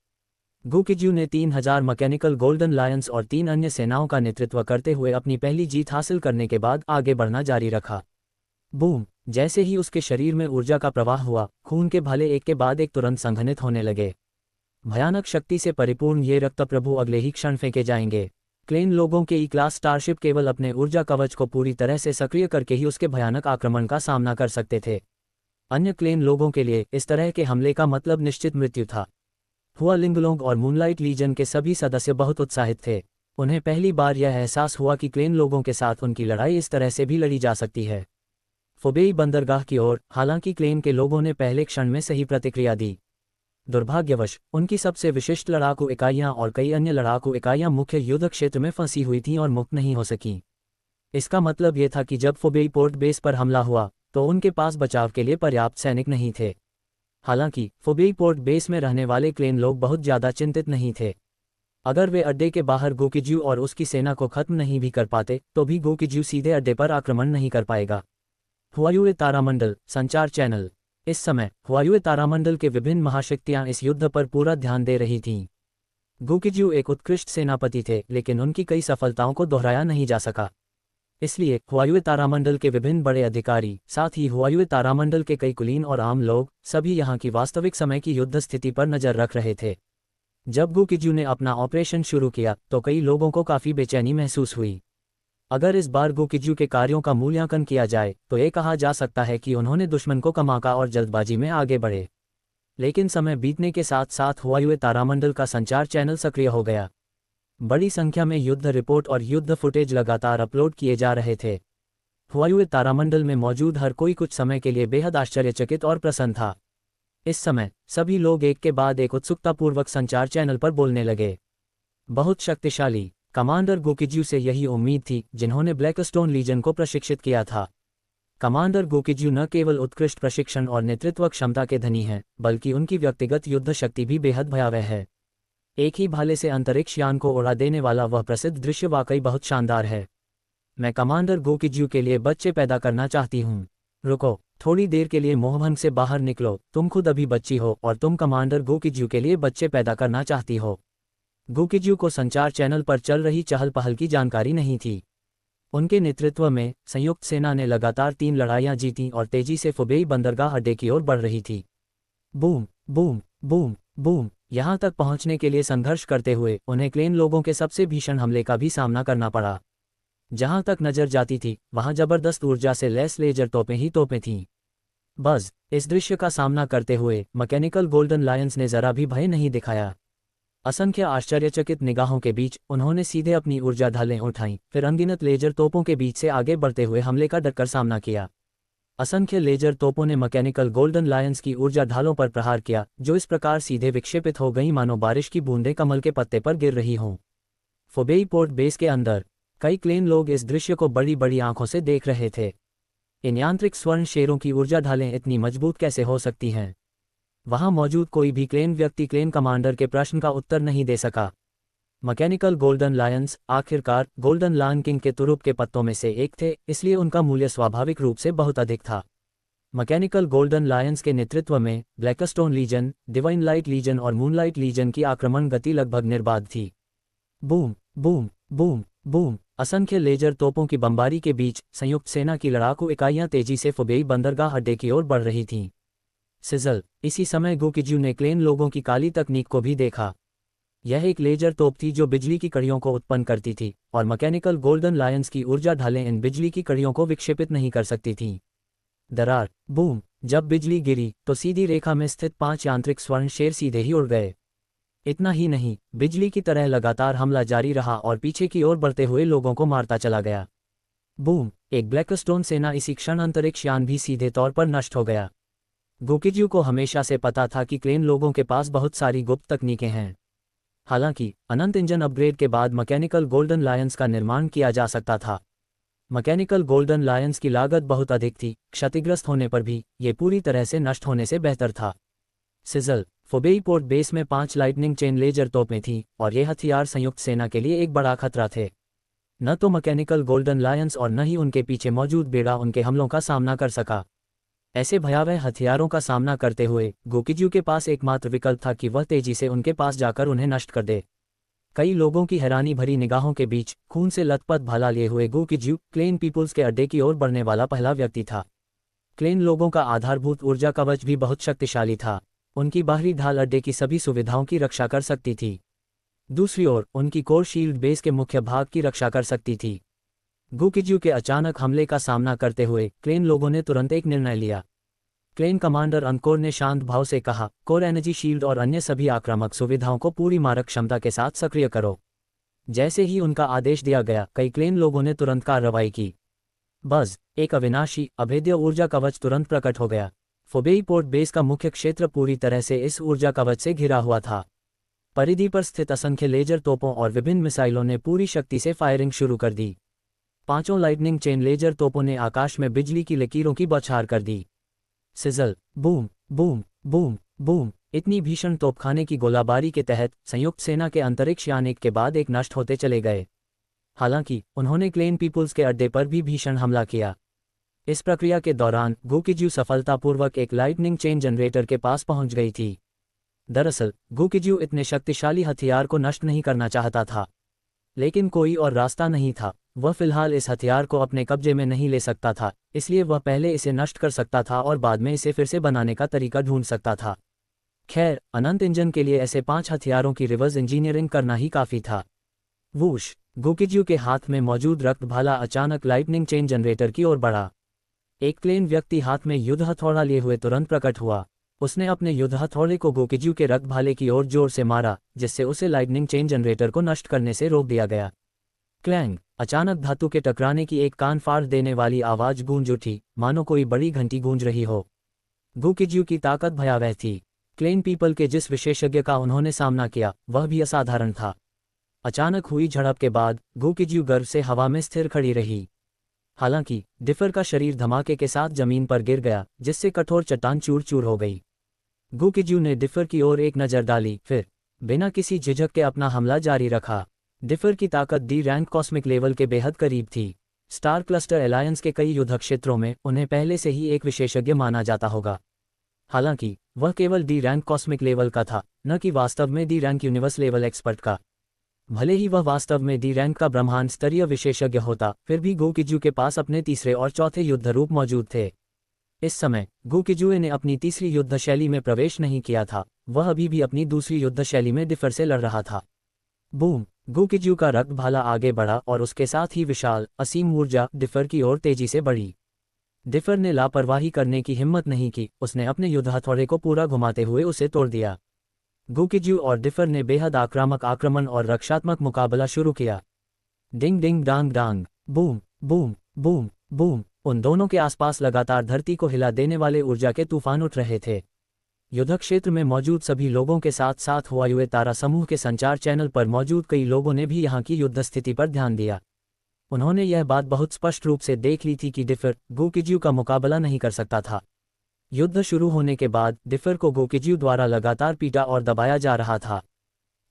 गुकिजू ने 3000 मैकेनिकल गोल्डन लायंस और 3 अन्य सेनाओं का नेतृत्व करते हुए अपनी पहली जीत हासिल करने के बाद आगे बढ़ना जारी रखा। बूम! जैसे ही उसके शरीर में ऊर्जा का प्रवाह हुआ, खून के भाले एक के बाद एक तुरंत संघनित होने लगे। भयानक शक्ति से परिपूर्ण ये रक्त प्रभु अगले ही क्षण फेंके जाएंगे। क्लेन लोगों के ई क्लास स्टारशिप केवल अपने ऊर्जा कवच को पूरी तरह से सक्रिय करके ही उसके भयानक आक्रमण का सामना कर सकते थे। अन्य क्लेन लोगों के लिए इस तरह के हमले का मतलब निश्चित मृत्यु था। हुआ लिंगलोंग और मूनलाइट लीजन के सभी सदस्य बहुत उत्साहित थे। उन्हें पहली बार यह एहसास हुआ कि क्लेन लोगों के साथ उनकी लड़ाई इस तरह से भी लड़ी जा सकती है। फोबेई बंदरगाह की ओर हालांकि क्लेन के लोगों ने पहले क्षण में सही प्रतिक्रिया दी। दुर्भाग्यवश उनकी सबसे विशिष्ट लड़ाकू इकाइयां और कई अन्य लड़ाकू इकाइयां मुख्य युद्ध क्षेत्र में फंसी हुई थीं और मुक्त नहीं हो सकीं। इसका मतलब यह था कि जब फोबेई पोर्ट बेस पर हमला हुआ तो उनके पास बचाव के लिए पर्याप्त सैनिक नहीं थे। हालांकि फोबेई पोर्ट बेस में रहने वाले क्लेन लोग बहुत ज़्यादा चिंतित नहीं थे। अगर वे अड्डे के बाहर गुकिजू और उसकी सेना को खत्म नहीं भी कर पाते तो भी गुकिजू सीधे अड्डे पर आक्रमण नहीं कर पाएगा। हुआयुए तारामंडल संचार चैनल। इस समय हुआयुए तारामंडल के विभिन्न महाशक्तियां इस युद्ध पर पूरा ध्यान दे रही थीं। गुकिजू एक उत्कृष्ट सेनापति थे, लेकिन उनकी कई सफलताओं को दोहराया नहीं जा सका। इसलिए हुआयुए तारामंडल के विभिन्न बड़े अधिकारी, साथ ही हुआयुए तारामंडल के कई कुलीन और आम लोग, सभी यहाँ की वास्तविक समय की युद्ध स्थिति पर नजर रख रहे थे। जब गुकिजू ने अपना ऑपरेशन शुरू किया तो कई लोगों को काफ़ी बेचैनी महसूस हुई। अगर इस बार गुकिजू के कार्यों का मूल्यांकन किया जाए तो ये कहा जा सकता है कि उन्होंने दुश्मन को कम आंका और जल्दबाजी में आगे बढ़े। लेकिन समय बीतने के साथ साथ हुआयुए तारामंडल का संचार चैनल सक्रिय हो गया। बड़ी संख्या में युद्ध रिपोर्ट और युद्ध फुटेज लगातार अपलोड किए जा रहे थे। हुआयुए तारामंडल में मौजूद हर कोई कुछ समय के लिए बेहद आश्चर्यचकित और प्रसन्न था। इस समय सभी लोग एक के बाद एक उत्सुकतापूर्वक संचार चैनल पर बोलने लगे। बहुत शक्तिशाली। कमांडर गुकिजू से यही उम्मीद थी जिन्होंने ब्लैकस्टोन लीजन को प्रशिक्षित किया था। कमांडर गुकिजू न केवल उत्कृष्ट प्रशिक्षण और नेतृत्व क्षमता के धनी हैं, बल्कि उनकी व्यक्तिगत युद्ध शक्ति भी बेहद भयावह है। एक ही भाले से अंतरिक्ष यान को उड़ा देने वाला वह प्रसिद्ध दृश्य वाकई बहुत शानदार है। मैं कमांडर गुकिजू के लिए बच्चे पैदा करना चाहती हूँ। रुको, थोड़ी देर के लिए मोहभंग से बाहर निकलो। तुम खुद अभी बच्ची हो और तुम कमांडर गुकिजू के लिए बच्चे पैदा करना चाहती हो। गुकिजू को संचार चैनल पर चल रही चहल पहल की जानकारी नहीं थी। उनके नेतृत्व में संयुक्त सेना ने लगातार 3 लड़ाइयाँ जीतीं और तेजी से फोबेई बंदरगाह अड्डे की ओर बढ़ रही थी। Boom boom boom boom. यहाँ तक पहुँचने के लिए संघर्ष करते हुए उन्हें क्लेन लोगों के सबसे भीषण हमले का भी सामना करना पड़ा। जहाँ तक नजर जाती थी वहाँ जबरदस्त ऊर्जा से लैस लेजर तोपें ही तोपें थीं। बस इस दृश्य का सामना करते हुए मैकेनिकल गोल्डन लायंस ने जरा भी भय नहीं दिखाया। असंख्य आश्चर्यचकित निगाहों के बीच उन्होंने सीधे अपनी ऊर्जा ढालें उठाईं, फिर अनगिनत लेजर तोपों के बीच से आगे बढ़ते हुए हमले का डटकर सामना किया। असंख्य लेजर तोपों ने मैकेनिकल गोल्डन लायंस की ऊर्जा ढालों पर प्रहार किया, जो इस प्रकार सीधे विक्षेपित हो गईं मानो बारिश की बूंदें कमल के पत्ते पर गिर रही हों। फोबेई पोर्ट बेस के अंदर कई क्लेन लोग इस दृश्य को बड़ी बड़ी आंखों से देख रहे थे। इन यांत्रिक स्वर्ण शेरों की ऊर्जा ढालें इतनी मजबूत कैसे हो सकती हैं? वहां मौजूद कोई भी क्लेन व्यक्ति क्लेन कमांडर के प्रश्न का उत्तर नहीं दे सका। मैकेनिकल गोल्डन लायंस आखिरकार गोल्डन लायन किंग के तुरुप के पत्तों में से एक थे, इसलिए उनका मूल्य स्वाभाविक रूप से बहुत अधिक था। मैकेनिकल गोल्डन लायंस के नेतृत्व में Blackstone legion, divine light legion और मूनलाइट लीजन की आक्रमण गति लगभग निर्बाध थी। बूम बूम बूम बूम, असंख्य लेजर तोपों की बमबारी के बीच संयुक्त सेना की लड़ाकू इकाइयां तेजी से फुबेई बंदरगाह अड्डे की ओर बढ़ रही थीं। सिजल, इसी समय गोकिजू ने क्लेन लोगों की काली तकनीक को भी देखा। यह एक लेजर तोप थी जो बिजली की कड़ियों को उत्पन्न करती थी, और मैकेनिकल गोल्डन लायंस की ऊर्जा ढालें इन बिजली की कड़ियों को विक्षेपित नहीं कर सकती थीं। दरार, बूम, जब बिजली गिरी तो सीधी रेखा में स्थित 5 यांत्रिक स्वर्ण शेर सीधे ही उड़ गए। इतना ही नहीं, बिजली की तरह लगातार हमला जारी रहा और पीछे की ओर बढ़ते हुए लोगों को मारता चला गया। बूम, एक ब्लैकस्टोन सेना इसी क्षण अंतरिक्ष यान भी सीधे तौर पर नष्ट हो गया। गोकिजू को हमेशा से पता था कि क्लेन लोगों के पास बहुत सारी गुप्त तकनीकें हैं। हालांकि अनंत इंजन अपग्रेड के बाद मैकेनिकल गोल्डन लायंस का निर्माण किया जा सकता था। मैकेनिकल गोल्डन लायंस की लागत बहुत अधिक थी, क्षतिग्रस्त होने पर भी ये पूरी तरह से नष्ट होने से बेहतर था। सिजल, फुबेई पोर्ट बेस में 5 लाइटनिंग चेन लेजर तोपें थीं और ये हथियार संयुक्त सेना के लिए एक बड़ा खतरा थे। न तो मैकेनिकल गोल्डन लायंस और न ही उनके पीछे मौजूद बेड़ा उनके हमलों का सामना कर सका। ऐसे भयावह हथियारों का सामना करते हुए गोकिजू के पास एकमात्र विकल्प था कि वह तेजी से उनके पास जाकर उन्हें नष्ट कर दे। कई लोगों की हैरानी भरी निगाहों के बीच खून से लथपथ भाला लिए हुए गोकिजू क्लेन पीपुल्स के अड्डे की ओर बढ़ने वाला पहला व्यक्ति था। क्लेन लोगों का आधारभूत ऊर्जा कवच भी बहुत शक्तिशाली था। उनकी बाहरी ढाल अड्डे की सभी सुविधाओं की रक्षा कर सकती थी। दूसरी ओर उनकी कोर शील्ड बेस के मुख्य भाग की रक्षा कर सकती थी। गोकिजू के अचानक हमले का सामना करते हुए क्लेन लोगों ने तुरंत एक निर्णय लिया। क्लेन कमांडर अंकोर ने शांत भाव से कहा, कोर एनर्जी शील्ड और अन्य सभी आक्रामक सुविधाओं को पूरी मारक क्षमता के साथ सक्रिय करो। जैसे ही उनका आदेश दिया गया, कई क्लेन लोगों ने तुरंत कार्रवाई की। बस, एक अविनाशी अभेद्य ऊर्जा कवच तुरंत प्रकट हो गया। फुबेई पोर्ट बेस का मुख्य क्षेत्र पूरी तरह से इस ऊर्जा कवच से घिरा हुआ था। परिधि पर स्थित असंख्य लेजर तोपों और विभिन्न मिसाइलों ने पूरी शक्ति से फायरिंग शुरू कर दी। 5 लाइटनिंग चेन लेजर तोपों ने आकाश में बिजली की लकीरों की बौछार कर दी। Sizzle, boom boom boom boom, इतनी भीषण तोपखाने की गोलाबारी के तहत संयुक्त सेना के अंतरिक्ष यान एक के बाद एक नष्ट होते चले गए। हालांकि उन्होंने क्लेन पीपुल्स के अड्डे पर भी भीषण हमला किया। इस प्रक्रिया के दौरान गोकिजू सफलतापूर्वक एक लाइटनिंग चेन जनरेटर के पास पहुंच गई थी। दरअसल गोकिजू इतने शक्तिशाली हथियार को नष्ट नहीं करना चाहता था, लेकिन कोई और रास्ता नहीं था। वह फिलहाल इस हथियार को अपने कब्जे में नहीं ले सकता था, इसलिए वह पहले इसे नष्ट कर सकता था और बाद में इसे फिर से बनाने का तरीका ढूंढ सकता था। खैर, अनंत इंजन के लिए ऐसे 5 हथियारों की रिवर्स इंजीनियरिंग करना ही काफ़ी था। वूश, गोकिजू के हाथ में मौजूद रक्त भाला अचानक लाइटनिंग चेन जनरेटर की ओर बढ़ा। एक क्लेन व्यक्ति हाथ में युद्ध हथौड़ा लिए हुए तुरंत प्रकट हुआ। उसने अपने युद्ध हथौड़े को गोकिजू के रक्त भाले की ओर जोर से मारा, जिससे उसे लाइटनिंग चेन जनरेटर को नष्ट करने से रोक दिया गया। क्लैंग, अचानक धातु के टकराने की एक कान फाड़ देने वाली आवाज गूंज उठी, मानो कोई बड़ी घंटी गूंज रही हो। गोकिजू की ताकत भयावह थी। क्लेन पीपल के जिस विशेषज्ञ का उन्होंने सामना किया वह भी असाधारण था। अचानक हुई झड़प के बाद गोकिजू गर्व से हवा में स्थिर खड़ी रही। हालांकि डिफर का शरीर धमाके के साथ जमीन पर गिर गया, जिससे कठोर चट्टान चूर चूर हो गई। गोकिजू ने डिफर की ओर एक नज़र डाली, फिर बिना किसी झिझक के अपना हमला जारी रखा। डिफर की ताकत डी रैंक कॉस्मिक लेवल के बेहद करीब थी। स्टार क्लस्टर अलायंस के कई युद्ध क्षेत्रों में उन्हें पहले से ही एक विशेषज्ञ माना जाता होगा। हालांकि वह केवल डी रैंक कॉस्मिक लेवल का था, न कि वास्तव में D rank universe level expert का। भले ही वह वास्तव में डी रैंक का ब्रह्मांड स्तरीय विशेषज्ञ होता, फिर भी गोकिजू के पास अपने तीसरे और चौथे युद्ध रूप मौजूद थे। इस समय गोकिजू ने अपनी तीसरी युद्ध शैली में प्रवेश नहीं किया था, वह अभी भी अपनी दूसरी युद्ध शैली में डिफर से लड़ रहा था। बूम, गोकिजू का रक्त भाला आगे बढ़ा और उसके साथ ही विशाल असीम ऊर्जा डिफर की ओर तेजी से बढ़ी। डिफर ने लापरवाही करने की हिम्मत नहीं की, उसने अपने युद्ध हथौड़े को पूरा घुमाते हुए उसे तोड़ दिया। गोकिजू और डिफर ने बेहद आक्रामक आक्रमण और रक्षात्मक मुकाबला शुरू किया। डिंग डिंग डांग डांग, बूम बूम बूम बूम, उन दोनों के आसपास लगातार धरती को हिला देने वाले ऊर्जा के तूफान उठ रहे थे। युद्ध क्षेत्र में मौजूद सभी लोगों के साथ साथ हुआयुए तारा समूह के संचार चैनल पर मौजूद कई लोगों ने भी यहाँ की युद्ध स्थिति पर ध्यान दिया। उन्होंने यह बात बहुत स्पष्ट रूप से देख ली थी कि डिफर गोकिजू का मुकाबला नहीं कर सकता था। युद्ध शुरू होने के बाद डिफर को गोकिजू द्वारा लगातार पीटा और दबाया जा रहा था।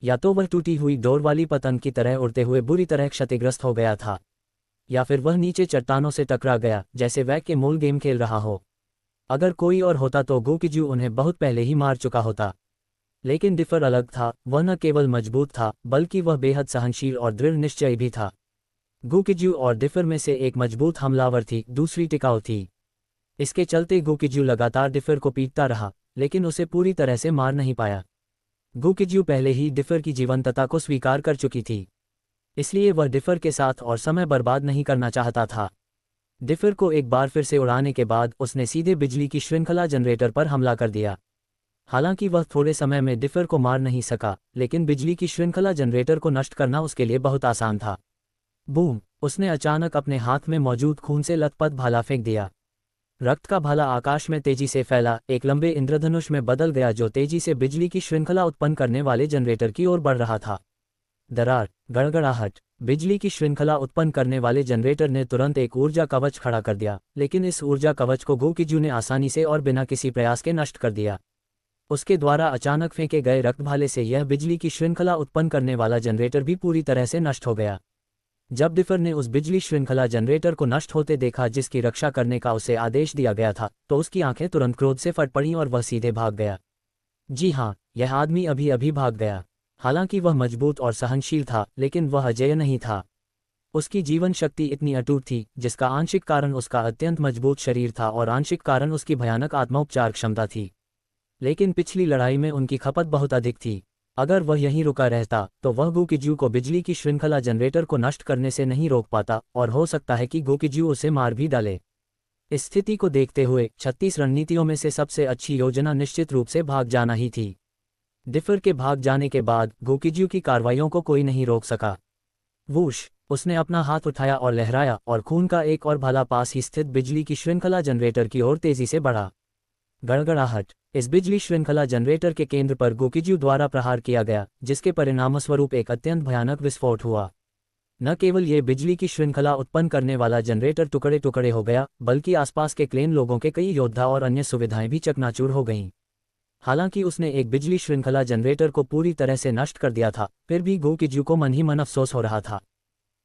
या तो वह टूटी हुई डोर वाली पतंग की तरह उड़ते हुए बुरी तरह क्षतिग्रस्त हो गया था, या फिर वह नीचे चट्टानों से टकरा गया जैसे वह के मूल गेम खेल रहा हो। अगर कोई और होता तो गोकिजू उन्हें बहुत पहले ही मार चुका होता। लेकिन डिफर अलग था, वह न केवल मजबूत था बल्कि वह बेहद सहनशील और दृढ़ निश्चयी भी था। गोकिजू और डिफर में से एक मजबूत हमलावर थी, दूसरी टिकाऊ थी। इसके चलते गोकिजू लगातार डिफर को पीटता रहा, लेकिन उसे पूरी तरह से मार नहीं पाया। गोकिजू पहले ही डिफर की जीवंतता को स्वीकार कर चुकी थी, इसलिए वह डिफर के साथ और समय बर्बाद नहीं करना चाहता था। डिफर को एक बार फिर से उड़ाने के बाद उसने सीधे बिजली की श्रृंखला जनरेटर पर हमला कर दिया। हालांकि वह थोड़े समय में डिफर को मार नहीं सका, लेकिन बिजली की श्रृंखला जनरेटर को नष्ट करना उसके लिए बहुत आसान था। बूम! उसने अचानक अपने हाथ में मौजूद खून से लथपथ भाला फेंक दिया। रक्त का भाला आकाश में तेजी से फैला, एक लंबे इंद्रधनुष में बदल गया जो तेजी से बिजली की श्रृंखला उत्पन्न करने वाले जनरेटर की ओर बढ़ रहा था। दरार, गड़गड़ाहट, बिजली की श्रृंखला उत्पन्न करने वाले जनरेटर ने तुरंत एक ऊर्जा कवच खड़ा कर दिया, लेकिन इस ऊर्जा कवच को गोकिजू ने आसानी से और बिना किसी प्रयास के नष्ट कर दिया। उसके द्वारा अचानक फेंके गए रक्त भाले से यह बिजली की श्रृंखला उत्पन्न करने वाला जनरेटर भी पूरी तरह से नष्ट हो गया। जब डिफर ने उस बिजली श्रृंखला जनरेटर को नष्ट होते देखा जिसकी रक्षा करने का उसे आदेश दिया गया था, तो उसकी आंखें तुरंत क्रोध से फट पड़ीं और वह सीधे भाग गया। जी हाँ, यह आदमी अभी अभी भाग गया। हालांकि वह मजबूत और सहनशील था, लेकिन वह अजेय नहीं था। उसकी जीवन शक्ति इतनी अटूट थी, जिसका आंशिक कारण उसका अत्यंत मजबूत शरीर था और आंशिक कारण उसकी भयानक आत्मोपचार क्षमता थी। लेकिन पिछली लड़ाई में उनकी खपत बहुत अधिक थी। अगर वह यहीं रुका रहता तो वह गोकिजू को बिजली की श्रृंखला जनरेटर को नष्ट करने से नहीं रोक पाता, और हो सकता है कि गोकिजू उसे मार भी डाले। इस स्थिति को देखते हुए 36 रणनीतियों में से सबसे अच्छी योजना निश्चित रूप से भाग जाना ही थी। डिफर के भाग जाने के बाद गोकिजू की कार्रवाइयों को कोई नहीं रोक सका। वूश! उसने अपना हाथ उठाया और लहराया, और खून का एक और भाला पास ही स्थित बिजली की श्रृंखला जनरेटर की ओर तेजी से बढ़ा। गड़गड़ाहट! इस बिजली श्रृंखला जनरेटर के केंद्र पर गोकिजू द्वारा प्रहार किया गया, जिसके परिणामस्वरूप एक अत्यंत भयानक विस्फोट हुआ। न केवल ये बिजली की श्रृंखला उत्पन्न करने वाला जनरेटर टुकड़े टुकड़े हो गया, बल्कि आसपास के क्लेन लोगों के कई योद्धा और अन्य सुविधाएं भी चकनाचूर हो गईं। हालांकि उसने एक बिजली श्रृंखला जनरेटर को पूरी तरह से नष्ट कर दिया था, फिर भी गोकिजू को मन ही मन अफसोस हो रहा था।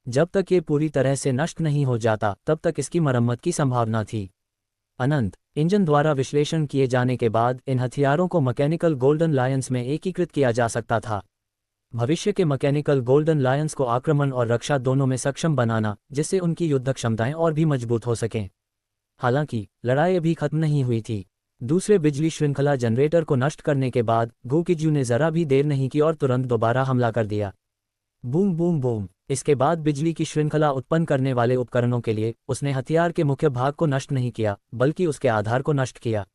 जब तक ये पूरी तरह से नष्ट नहीं हो जाता, तब तक इसकी मरम्मत की संभावना थी। अनंत इंजन द्वारा विश्लेषण किए जाने के बाद इन हथियारों को मैकेनिकल गोल्डन लायंस में एकीकृत किया जा सकता था। भविष्य के मैकेनिकल गोल्डन लायंस को आक्रमण और रक्षा दोनों में सक्षम बनाना, जिससे उनकी युद्ध क्षमताएं और भी मजबूत हो सकें। हालांकि लड़ाई अभी खत्म नहीं हुई थी। दूसरे बिजली श्रृंखला जनरेटर को नष्ट करने के बाद गोकिजू ने जरा भी देर नहीं की और तुरंत दोबारा हमला कर दिया। Boom boom boom! इसके बाद बिजली की श्रृंखला उत्पन्न करने वाले उपकरणों के लिए उसने हथियार के मुख्य भाग को नष्ट नहीं किया, बल्कि उसके आधार को नष्ट किया।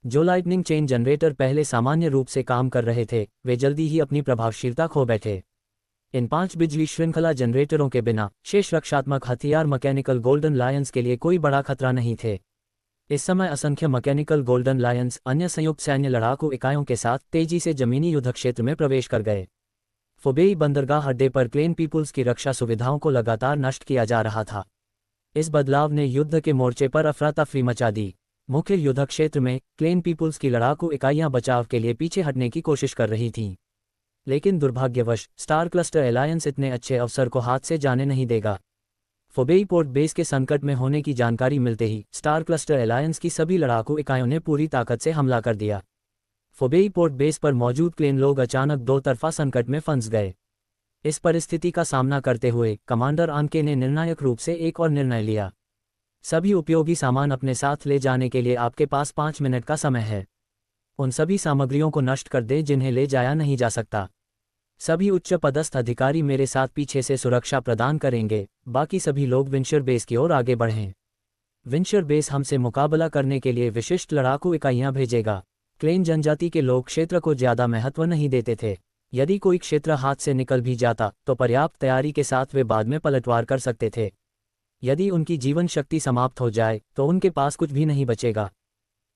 जो लाइटनिंग चेन जनरेटर पहले सामान्य रूप से काम कर रहे थे, वे जल्दी ही अपनी प्रभावशीलता खो बैठे। इन 5 बिजली श्रृंखला जनरेटरों के बिना शेष रक्षात्मक हथियार मैकेनिकल गोल्डन लायंस के लिए कोई बड़ा खतरा नहीं थे। इस समय असंख्य मैकेनिकल गोल्डन लायंस अन्य संयुक्त सैन्य लड़ाकू इकाइयों के साथ तेजी से जमीनी युद्ध क्षेत्र में प्रवेश कर गए। फोबेई बंदरगाह अड्डे पर क्लेन पीपुल्स की रक्षा सुविधाओं को लगातार नष्ट किया जा रहा था। इस बदलाव ने युद्ध के मोर्चे पर अफरा-तफरी मचा दी। मुख्य युद्ध क्षेत्र में क्लेन पीपुल्स की लड़ाकू इकाइयां बचाव के लिए पीछे हटने की कोशिश कर रही थीं। लेकिन दुर्भाग्यवश स्टार क्लस्टर एलायंस इतने अच्छे अवसर को हाथ से जाने नहीं देगा। फोबेई पोर्ट बेस के संकट में होने की जानकारी मिलते ही स्टार क्लस्टर एलायंस की सभी लड़ाकू इकाइयों ने पूरी ताकत से हमला कर दिया। फोबेई पोर्ट बेस पर मौजूद क्लेन लोग अचानक दो तरफा संकट में फंस गए। इस परिस्थिति का सामना करते हुए कमांडर आनके ने निर्णायक रूप से एक और निर्णय लिया। सभी उपयोगी सामान अपने साथ ले जाने के लिए आपके पास 5 मिनट का समय है। उन सभी सामग्रियों को नष्ट कर दें जिन्हें ले जाया नहीं जा सकता। सभी उच्च पदस्थ अधिकारी मेरे साथ पीछे से सुरक्षा प्रदान करेंगे, बाकी सभी लोग विंशर बेस की ओर आगे बढ़ें। विंशर बेस हमसे मुकाबला करने के लिए विशिष्ट लड़ाकू इकाइयां भेजेगा। क्लेन जनजाति के लोग क्षेत्र को ज्यादा महत्व नहीं देते थे। यदि कोई क्षेत्र हाथ से निकल भी जाता तो पर्याप्त तैयारी के साथ वे बाद में पलटवार कर सकते थे। यदि उनकी जीवन शक्ति समाप्त हो जाए तो उनके पास कुछ भी नहीं बचेगा।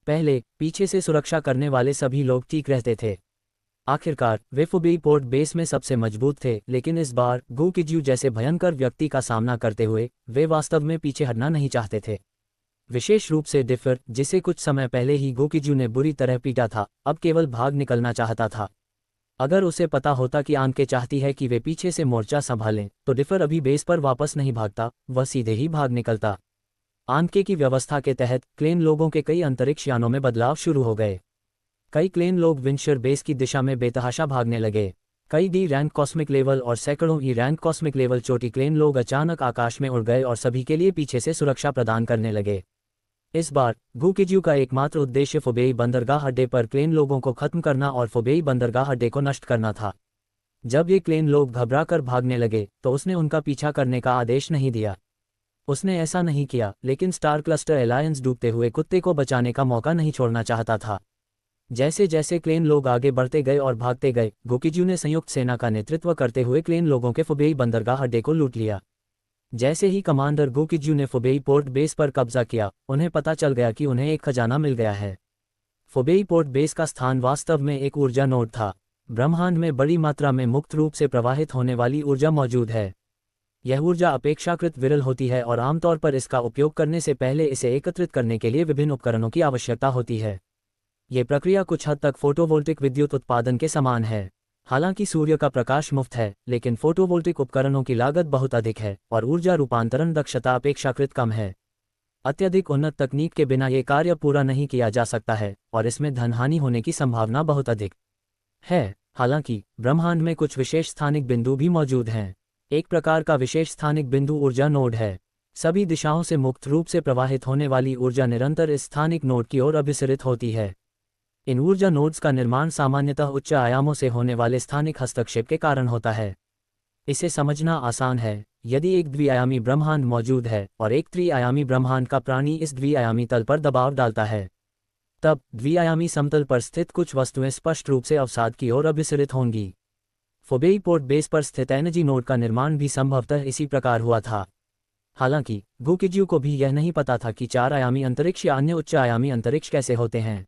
पहले पीछे से सुरक्षा करने वाले सभी लोग ठीक रहते थे। आखिरकार वे फोबेई पोर्ट बेस में सबसे मजबूत थे, लेकिन इस बार गोकिजू जैसे भयंकर व्यक्ति का सामना करते हुए वे वास्तव में पीछे हटना नहीं चाहते थे। विशेष रूप से डिफर, जिसे कुछ समय पहले ही गोकिजू ने बुरी तरह पीटा था, अब केवल भाग निकलना चाहता था। अगर उसे पता होता कि आनके चाहती है कि वे पीछे से मोर्चा संभालें, तो डिफर अभी बेस पर वापस नहीं भागता, वह सीधे ही भाग निकलता। आनके की व्यवस्था के तहत क्लेन लोगों के कई अंतरिक्ष यानों में बदलाव शुरू हो गए। कई क्लेन लोग विंशर बेस की दिशा में बेतहाशा भागने लगे। कई डी रैंक कॉस्मिक लेवल और सैकड़ों ई रैंक कॉस्मिक लेवल चोटी क्लेन लोग अचानक आकाश में उड़ गए और सभी के लिए पीछे से सुरक्षा प्रदान करने लगे। इस बार गुकिज्यू का एकमात्र उद्देश्य फुबेई बंदरगाह अड्डे पर क्लेन लोगों को खत्म करना और फुबेई बंदरगाह अड्डे को नष्ट करना था। जब ये क्लेन लोग घबराकर भागने लगे तो उसने उनका पीछा करने का आदेश नहीं दिया। उसने ऐसा नहीं किया, लेकिन स्टार क्लस्टर एलायंस डूबते हुए कुत्ते को बचाने का मौका नहीं छोड़ना चाहता था। जैसे जैसे क्लेन लोग आगे बढ़ते गए और भागते गए, गुकिज्यू ने संयुक्त सेना का नेतृत्व करते हुए क्लेन लोगों के फुबेई बंदरगाह अड्डे को लूट लिया। जैसे ही कमांडर गुकिज्यू ने फुबेई पोर्ट बेस पर कब्जा किया, उन्हें पता चल गया कि उन्हें एक खजाना मिल गया है। फुबेई पोर्ट बेस का स्थान वास्तव में एक ऊर्जा नोड था। ब्रह्मांड में बड़ी मात्रा में मुक्त रूप से प्रवाहित होने वाली ऊर्जा मौजूद है। यह ऊर्जा अपेक्षाकृत विरल होती है और आमतौर पर इसका उपयोग करने से पहले इसे एकत्रित करने के लिए विभिन्न उपकरणों की आवश्यकता होती है। ये प्रक्रिया कुछ हद तक फोटोवोल्टिक विद्युत उत्पादन के समान है। हालांकि सूर्य का प्रकाश मुफ्त है, लेकिन फोटोवोल्टिक उपकरणों की लागत बहुत अधिक है और ऊर्जा रूपांतरण दक्षता अपेक्षाकृत कम है। अत्यधिक उन्नत तकनीक के बिना ये कार्य पूरा नहीं किया जा सकता है और इसमें धनहानि होने की संभावना बहुत अधिक है। हालांकि ब्रह्मांड में कुछ विशेष स्थानिक बिंदु भी मौजूद हैं। एक प्रकार का विशेष स्थानिक बिंदु ऊर्जा नोड है। सभी दिशाओं से मुक्त रूप से प्रवाहित होने वाली ऊर्जा निरंतर इस स्थानिक नोड की ओर अभिसरित होती है। इन ऊर्जा नोड्स का निर्माण सामान्यतः उच्च आयामों से होने वाले स्थानिक हस्तक्षेप के कारण होता है। इसे समझना आसान है। यदि एक द्विआयामी ब्रह्मांड मौजूद है और एक त्रिआयामी ब्रह्मांड का प्राणी इस द्विआयामी तल पर दबाव डालता है, तब द्विआयामी समतल पर स्थित कुछ वस्तुएं स्पष्ट रूप से अवसाद की ओर अभिसरित होंगी। फुबेई पोर्ट बेस पर स्थित एनर्जी नोड का निर्माण भी संभवतः इसी प्रकार हुआ था। हालांकि गुकिज्यू को भी यह नहीं पता था कि 4 आयामी अंतरिक्ष या अन्य उच्च आयामी अंतरिक्ष कैसे होते हैं।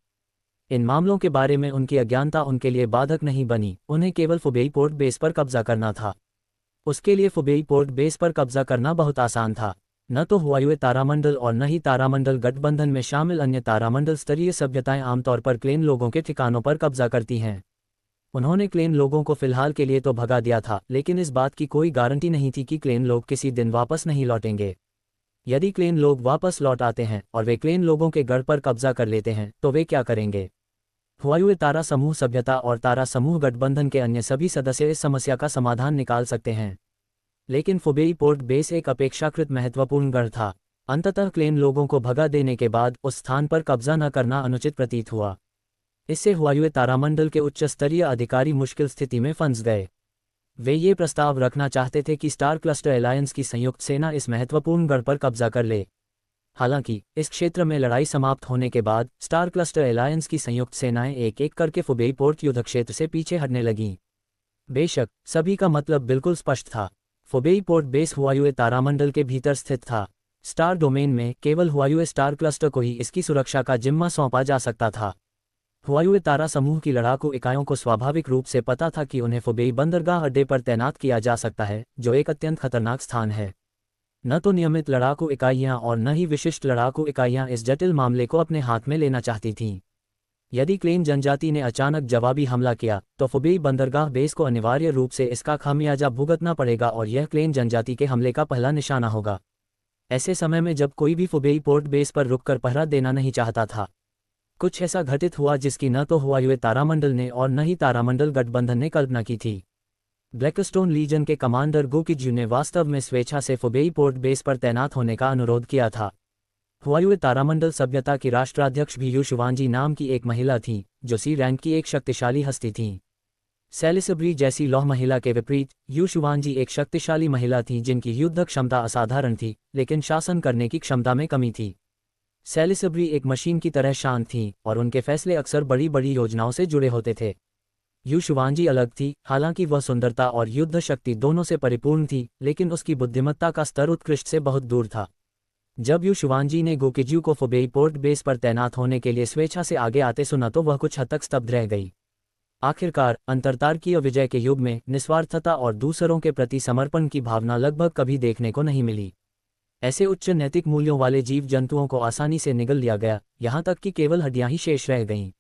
इन मामलों के बारे में उनकी अज्ञानता उनके लिए बाधक नहीं बनी। उन्हें केवल फुबेई पोर्ट बेस पर कब्जा करना था। उसके लिए फुबेई पोर्ट बेस पर कब्जा करना बहुत आसान था। न तो हुआयुए तारामंडल और न ही तारामंडल गठबंधन में शामिल अन्य तारामंडल स्तरीय सभ्यताएं आमतौर पर क्लेन लोगों के ठिकानों पर कब्जा करती हैं। उन्होंने क्लेन लोगों को फिलहाल के लिए तो भगा दिया था, लेकिन इस बात की कोई गारंटी नहीं थी कि क्लेन लोग किसी दिन वापस नहीं लौटेंगे। यदि क्लेन लोग वापस लौट आते हैं और वे क्लेन लोगों के गढ़ पर कब्जा कर लेते हैं, तो वे क्या करेंगे? हुआयुए तारा समूह सभ्यता और तारा समूह गठबंधन के अन्य सभी सदस्य इस समस्या का समाधान निकाल सकते हैं, लेकिन फुबेई पोर्ट बेस एक अपेक्षाकृत महत्वपूर्ण गढ़ था। अंततः क्लेन लोगों को भगा देने के बाद उस स्थान पर कब्जा न करना अनुचित प्रतीत हुआ। इससे हुआयुए तारामंडल के उच्च स्तरीय अधिकारी मुश्किल स्थिति में फंस गए। वे ये प्रस्ताव रखना चाहते थे कि स्टार क्लस्टर एलायंस की संयुक्त सेना इस महत्वपूर्ण गढ़ पर कब्जा कर ले। हालांकि इस क्षेत्र में लड़ाई समाप्त होने के बाद स्टार क्लस्टर एलायंस की संयुक्त सेनाएं एक एक करके फुबेई पोर्ट युद्ध क्षेत्र से पीछे हटने लगीं। बेशक सभी का मतलब बिल्कुल स्पष्ट था। फुबेई पोर्ट बेस हुआयुए तारामंडल के भीतर स्थित था। स्टार डोमेन में केवल हुआयुए स्टार क्लस्टर को ही इसकी सुरक्षा का जिम्मा सौंपा जा सकता था। हुआयुए तारा समूह की लड़ाकू इकाइयों को स्वाभाविक रूप से पता था कि उन्हें फुबेई बंदरगाह अड्डे पर तैनात किया जा सकता है, जो एक अत्यंत खतरनाक स्थान है। न तो नियमित लड़ाकू इकाइयां और न ही विशिष्ट लड़ाकू इकाइयां इस जटिल मामले को अपने हाथ में लेना चाहती थीं। यदि क्लेन जनजाति ने अचानक जवाबी हमला किया, तो फुबेई बंदरगाह बेस को अनिवार्य रूप से इसका खामियाजा भुगतना पड़ेगा और यह क्लेन जनजाति के हमले का पहला निशाना होगा। ऐसे समय में जब कोई भी फुबेई पोर्ट बेस पर रुककर पहरा देना नहीं चाहता था, कुछ ऐसा घटित हुआ जिसकी न तो हुआयुए तारामंडल ने और न ही तारामंडल गठबंधन ने कल्पना की थी। ब्लैकस्टोन लीजन के कमांडर गुकिज्यू ने वास्तव में स्वेच्छा से फुबेई पोर्ट बेस पर तैनात होने का अनुरोध किया था। हुआयुए तारामंडल सभ्यता की राष्ट्राध्यक्ष भी यू शुवांजी नाम की एक महिला थी, जो सी रैंक की एक शक्तिशाली हस्ती थीं। सेलिसब्री जैसी लौह महिला के विपरीत यू शुवांजी एक शक्तिशाली महिला थी जिनकी युद्ध क्षमता असाधारण थी, लेकिन शासन करने की क्षमता में कमी थी। सेलिसब्री एक मशीन की तरह शांत थीं और उनके फैसले अक्सर बड़ी बड़ी योजनाओं से जुड़े होते थे। यू शुवांजी अलग थी। हालांकि वह सुंदरता और युद्ध शक्ति दोनों से परिपूर्ण थी, लेकिन उसकी बुद्धिमत्ता का स्तर उत्कृष्ट से बहुत दूर था। जब यू शुवांजी ने गुकिज्यू को फुबेई पोर्ट बेस पर तैनात होने के लिए स्वेच्छा से आगे आते सुना तो वह कुछ हद तक स्तब्ध रह गई। आखिरकार अंतरतारकीय विजय के युग में निस्वार्थता और दूसरों के प्रति समर्पण की भावना लगभग कभी देखने को नहीं मिली। ऐसे उच्च नैतिक मूल्यों वाले जीव जंतुओं को आसानी से निगल लिया गया, यहाँ तक कि केवल हड्डियां ही शेष रह गईं।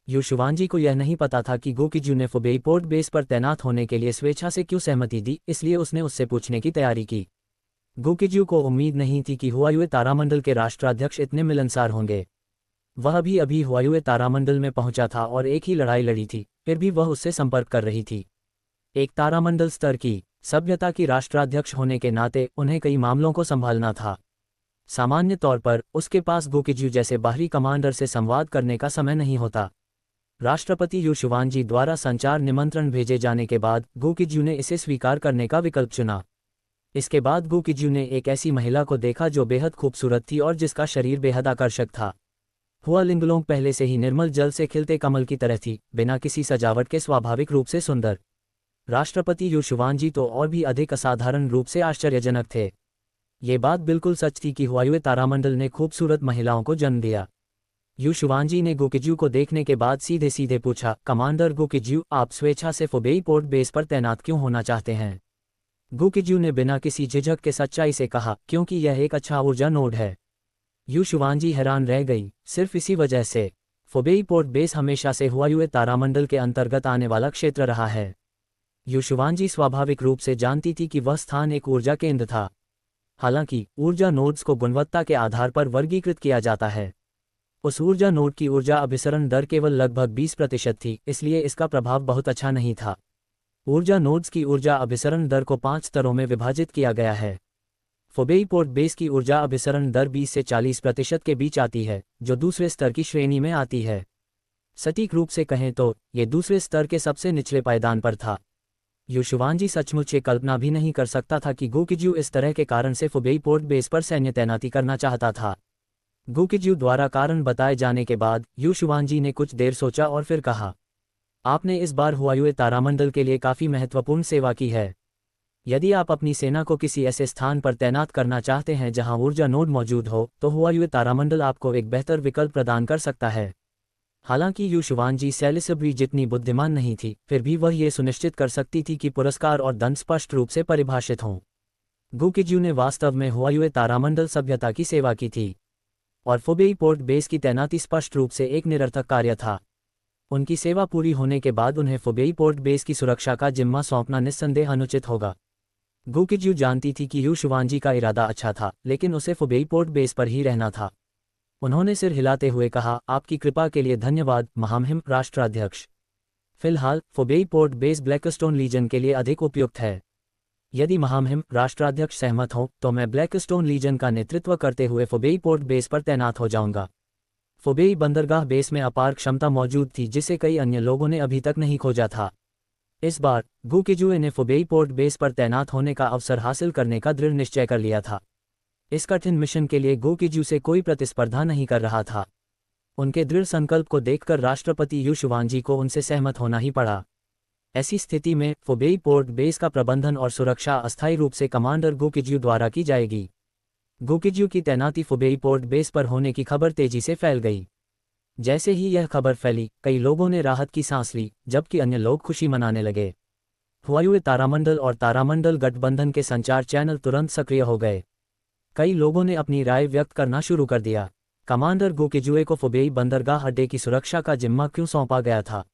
युशुवांजी को यह नहीं पता था कि गोकिजू ने फुबेई पोर्ट बेस पर तैनात होने के लिए स्वेच्छा से क्यों सहमति दी, इसलिए उसने उससे पूछने की तैयारी की। गोकिजू को उम्मीद नहीं थी कि हुआयुए तारामंडल के राष्ट्राध्यक्ष इतने मिलनसार होंगे। वह अभी अभी हुआयुए तारामंडल में पहुंचा था और एक ही लड़ाई लड़ी थी, फिर भी वह उससे संपर्क कर रही थी। एक तारामंडल स्तर की सभ्यता की राष्ट्राध्यक्ष होने के नाते उन्हें कई मामलों को संभालना था। सामान्य तौर पर उसके पास गोकिजू जैसे बाहरी कमांडर से संवाद करने का समय नहीं होता। राष्ट्रपति युशुवांजी द्वारा संचार निमंत्रण भेजे जाने के बाद गोकिजू ने इसे स्वीकार करने का विकल्प चुना। इसके बाद गोकिजू ने एक ऐसी महिला को देखा जो बेहद खूबसूरत थी और जिसका शरीर बेहद आकर्षक था। हुआ लिंगलोंग पहले से ही निर्मल जल से खिलते कमल की तरह थी, बिना किसी सजावट के स्वाभाविक रूप से सुंदर। राष्ट्रपति युशुवांजी तो और भी अधिक असाधारण रूप से आश्चर्यजनक थे। ये बात बिल्कुल सच थी कि हुआयुए तारामंडल ने खूबसूरत महिलाओं को जन्म दिया। युशुवांजी ने गोकिजू को देखने के बाद सीधे सीधे पूछा, कमांडर गोकिजू, आप स्वेच्छा से फुबेई पोर्ट बेस पर तैनात क्यों होना चाहते हैं? गोकिजू ने बिना किसी झिझक के सच्चाई से कहा, क्योंकि यह एक अच्छा ऊर्जा नोड है। युशुवांजी हैरान रह गई, सिर्फ इसी वजह से? फुबेई पोर्ट बेस हमेशा से हुआयुए तारामंडल के अंतर्गत आने वाला क्षेत्र रहा है। युशुवांजी स्वाभाविक रूप से जानती थी कि वह स्थान एक ऊर्जा केंद्र था। हालांकि ऊर्जा नोड्स को गुणवत्ता के आधार पर वर्गीकृत किया जाता है। उस ऊर्जा नोड की ऊर्जा अभिसरण दर केवल लगभग 20% थी, इसलिए इसका प्रभाव बहुत अच्छा नहीं था। ऊर्जा नोड्स की ऊर्जा अभिसरण दर को 5 स्तरों में विभाजित किया गया है। फुबेई पोर्ट बेस की ऊर्जा अभिसरण दर 20 से 40% के बीच आती है, जो दूसरे स्तर की श्रेणी में आती है। सटीक रूप से कहें तो ये दूसरे स्तर के सबसे निचले पायदान पर था। युशुवांजी सचमुच ये कल्पना भी नहीं कर सकता था कि गोकिजू इस तरह के कारण से फुबेई पोर्ट बेस पर सैन्य तैनाती करना चाहता था। गोकिजू द्वारा कारण बताए जाने के बाद युशुवांजी ने कुछ देर सोचा और फिर कहा, आपने इस बार हुआयुए तारामंडल के लिए काफ़ी महत्वपूर्ण सेवा की है। यदि आप अपनी सेना को किसी ऐसे स्थान पर तैनात करना चाहते हैं जहां ऊर्जा नोड मौजूद हो, तो हुआयुए तारामंडल आपको एक बेहतर विकल्प प्रदान कर सकता है। हालांकि युशुवांजी सेलिसब्री जितनी बुद्धिमान नहीं थी, फिर भी वह ये सुनिश्चित कर सकती थी कि पुरस्कार और दंड स्पष्ट रूप से परिभाषित हों। गोकिजू ने वास्तव में हुआयुए तारामंडल सभ्यता की सेवा की थी, और फुबेई पोर्ट बेस की तैनाती स्पष्ट रूप से एक निरर्थक कार्य था। उनकी सेवा पूरी होने के बाद उन्हें फुबेई पोर्ट बेस की सुरक्षा का जिम्मा सौंपना निस्संदेह अनुचित होगा। गोकिजू जानती थी कि युशुवांजी का इरादा अच्छा था, लेकिन उसे फुबेई पोर्ट बेस पर ही रहना था। उन्होंने सिर हिलाते हुए कहा, आपकी कृपा के लिए धन्यवाद महामहिम राष्ट्राध्यक्ष। फिलहाल फुबेई पोर्ट बेस ब्लैकस्टोन लीजन के लिए अधिक उपयुक्त है। यदि महामहिम राष्ट्राध्यक्ष सहमत हो तो मैं ब्लैकस्टोन लीजन का नेतृत्व करते हुए फुबेई पोर्ट बेस पर तैनात हो जाऊंगा। फुबेई बंदरगाह बेस में अपार क्षमता मौजूद थी जिसे कई अन्य लोगों ने अभी तक नहीं खोजा था। इस बार गोकिजू ने फुबेई पोर्ट बेस पर तैनात होने का अवसर हासिल करने का दृढ़ निश्चय कर लिया था। इस कठिन मिशन के लिए गोकिजू से कोई प्रतिस्पर्धा नहीं कर रहा था। उनके दृढ़ संकल्प को देखकर राष्ट्रपति युशुवांजी को उनसे सहमत होना ही पड़ा। ऐसी स्थिति में फुबेई पोर्ट बेस का प्रबंधन और सुरक्षा अस्थायी रूप से कमांडर गोकिजू द्वारा की जाएगी। गोकिजू की तैनाती फुबेई पोर्ट बेस पर होने की खबर तेजी से फैल गई। जैसे ही यह खबर फैली, कई लोगों ने राहत की सांस ली, जबकि अन्य लोग खुशी मनाने लगे। हुआयुए तारामंडल और तारामंडल गठबंधन के संचार चैनल तुरंत सक्रिय हो गए। कई लोगों ने अपनी राय व्यक्त करना शुरू कर दिया। कमांडर गोकिजुए को फुबेई बंदरगाह अड्डे की सुरक्षा का जिम्मा क्यों सौंपा गया था?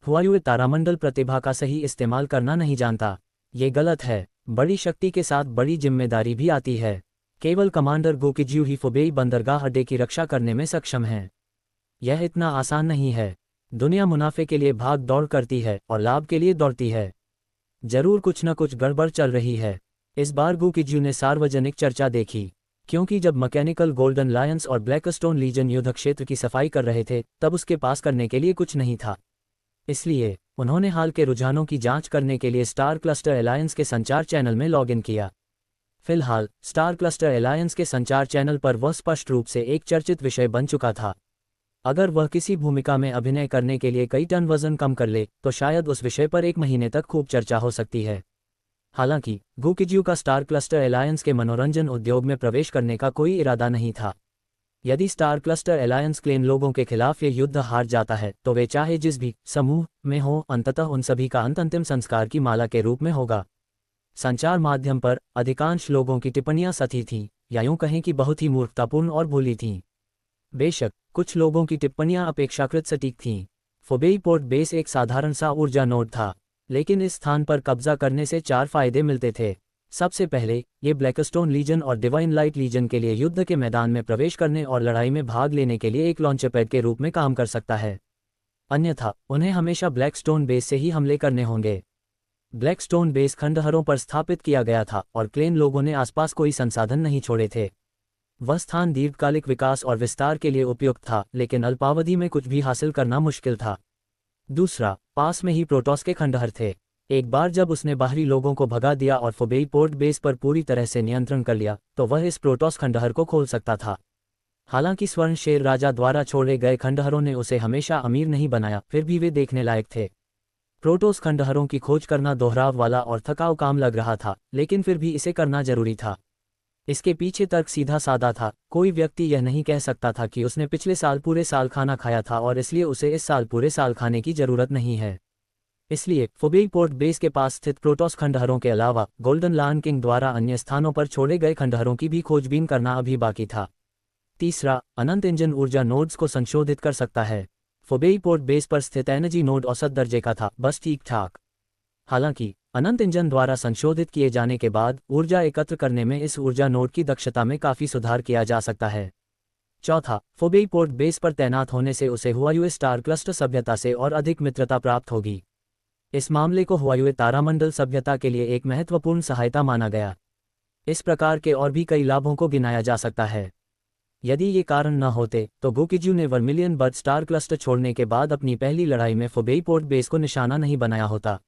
हुआयुए तारामंडल प्रतिभा का सही इस्तेमाल करना नहीं जानता। ये गलत है। बड़ी शक्ति के साथ बड़ी जिम्मेदारी भी आती है। केवल कमांडर गोकिजू ही फुबेई बंदरगाह अड्डे की रक्षा करने में सक्षम हैं। यह इतना आसान नहीं है। दुनिया मुनाफे के लिए भाग दौड़ करती है और लाभ के लिए दौड़ती है। जरूर कुछ न कुछ गड़बड़ चल रही है। इस बार गोकिजू ने सार्वजनिक चर्चा देखी, क्योंकि जब मैकेनिकल गोल्डन लायंस और ब्लैकस्टोन लीजन युद्ध क्षेत्र की सफाई कर रहे थे, तब उसके पास करने के लिए कुछ नहीं था। इसलिए उन्होंने हाल के रुझानों की जांच करने के लिए स्टार क्लस्टर अलायंस के संचार चैनल में लॉगिन किया। फिलहाल स्टार क्लस्टर अलायंस के संचार चैनल पर वह स्पष्ट रूप से एक चर्चित विषय बन चुका था। अगर वह किसी भूमिका में अभिनय करने के लिए कई टन वजन कम कर ले, तो शायद उस विषय पर 1 महीने तक खूब चर्चा हो सकती है। हालांकि गोकिजू का स्टार क्लस्टर अलायंस के मनोरंजन उद्योग में प्रवेश करने का कोई इरादा नहीं था। यदि स्टार क्लस्टर अलायंस क्लेन लोगों के खिलाफ ये युद्ध हार जाता है, तो वे चाहे जिस भी समूह में हो, अंततः उन सभी का अंत अंतिम संस्कार की माला के रूप में होगा। संचार माध्यम पर अधिकांश लोगों की टिप्पणियां सही थीं, या यूं कहें कि बहुत ही मूर्खतापूर्ण और भोली थीं। बेशक कुछ लोगों की टिप्पणियां अपेक्षाकृत सटीक थीं। फोबेई पोर्ट बेस एक साधारण सा ऊर्जा नोड था, लेकिन इस स्थान पर कब्जा करने से 4 फायदे मिलते थे। सबसे पहले, ये ब्लैकस्टोन लीजन और डिवाइन लाइट लीजन के लिए युद्ध के मैदान में प्रवेश करने और लड़ाई में भाग लेने के लिए एक लॉन्चपैड के रूप में काम कर सकता है। अन्यथा उन्हें हमेशा ब्लैकस्टोन बेस से ही हमले करने होंगे। ब्लैकस्टोन बेस खंडहरों पर स्थापित किया गया था और क्लेन लोगों ने आसपास कोई संसाधन नहीं छोड़े थे। वह स्थान दीर्घकालिक विकास और विस्तार के लिए उपयुक्त था, लेकिन अल्पावधि में कुछ भी हासिल करना मुश्किल था। दूसरा, पास में ही प्रोटोस के खंडहर थे। एक बार जब उसने बाहरी लोगों को भगा दिया और फोबेई पोर्ट बेस पर पूरी तरह से नियंत्रण कर लिया, तो वह इस प्रोटोस खंडहर को खोल सकता था। हालांकि स्वर्ण शेर राजा द्वारा छोड़े गए खंडहरों ने उसे हमेशा अमीर नहीं बनाया, फिर भी वे देखने लायक थे। प्रोटोस खंडहरों की खोज करना दोहराव वाला और थकाऊ काम लग रहा था, लेकिन फिर भी इसे करना जरूरी था। इसके पीछे तर्क सीधा साधा था। कोई व्यक्ति यह नहीं कह सकता था कि उसने पिछले साल पूरे साल खाना खाया था और इसलिए उसे इस साल पूरे साल खाने की जरूरत नहीं है। इसलिए फोबेई पोर्ट बेस के पास स्थित प्रोटोस खंडहरों के अलावा गोल्डन लायन किंग द्वारा अन्य स्थानों पर छोड़े गए खंडहरों की भी खोजबीन करना अभी बाकी था। तीसरा, अनंत इंजन ऊर्जा नोड्स को संशोधित कर सकता है। फोबेई पोर्ट बेस पर स्थित एनर्जी नोड औसत दर्जे का था, बस ठीक ठाक। हालांकि अनंत इंजन द्वारा संशोधित किए जाने के बाद ऊर्जा एकत्र करने में इस ऊर्जा नोड की दक्षता में काफी सुधार किया जा सकता है। चौथा, फोबेई पोर्ट बेस पर तैनात होने से उसे हुआयुए स्टार क्लस्टर सभ्यता से और अधिक मित्रता प्राप्त होगी। इस मामले को हुआयुए तारामंडल सभ्यता के लिए एक महत्वपूर्ण सहायता माना गया। इस प्रकार के और भी कई लाभों को गिनाया जा सकता है। यदि ये कारण न होते तो गोकिजू ने वर्मिलियन बर्ड स्टार क्लस्टर छोड़ने के बाद अपनी पहली लड़ाई में फोबेई पोर्ट बेस को निशाना नहीं बनाया होता।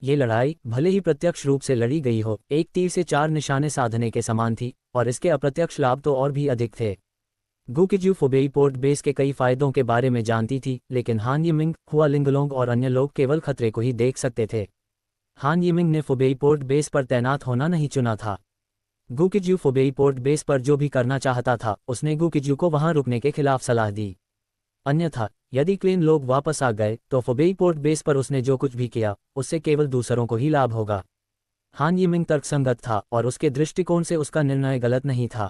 ये लड़ाई, भले ही प्रत्यक्ष रूप से लड़ी गई हो, एक तीर से 4 निशाने साधने के समान थी, और इसके अप्रत्यक्ष लाभ तो और भी अधिक थे। गोकिजू फोबेई पोर्ट बेस के कई फायदों के बारे में जानती थी, लेकिन हान यिमिंग, हुआ लिंगलोंग और अन्य लोग केवल खतरे को ही देख सकते थे। हान यिमिंग ने फोबेई पोर्ट बेस पर तैनात होना नहीं चुना था। गोकिजू फोबेई पोर्ट बेस पर जो भी करना चाहता था, उसने गोकिजू को वहां रुकने के खिलाफ सलाह दी। अन्यथा यदि क्लेन लोग वापस आ गए तो फोबेई पोर्ट बेस पर उसने जो कुछ भी किया, उससे केवल दूसरों को ही लाभ होगा। हान यिमिंग तर्कसंगत था और उसके दृष्टिकोण से उसका निर्णय गलत नहीं था।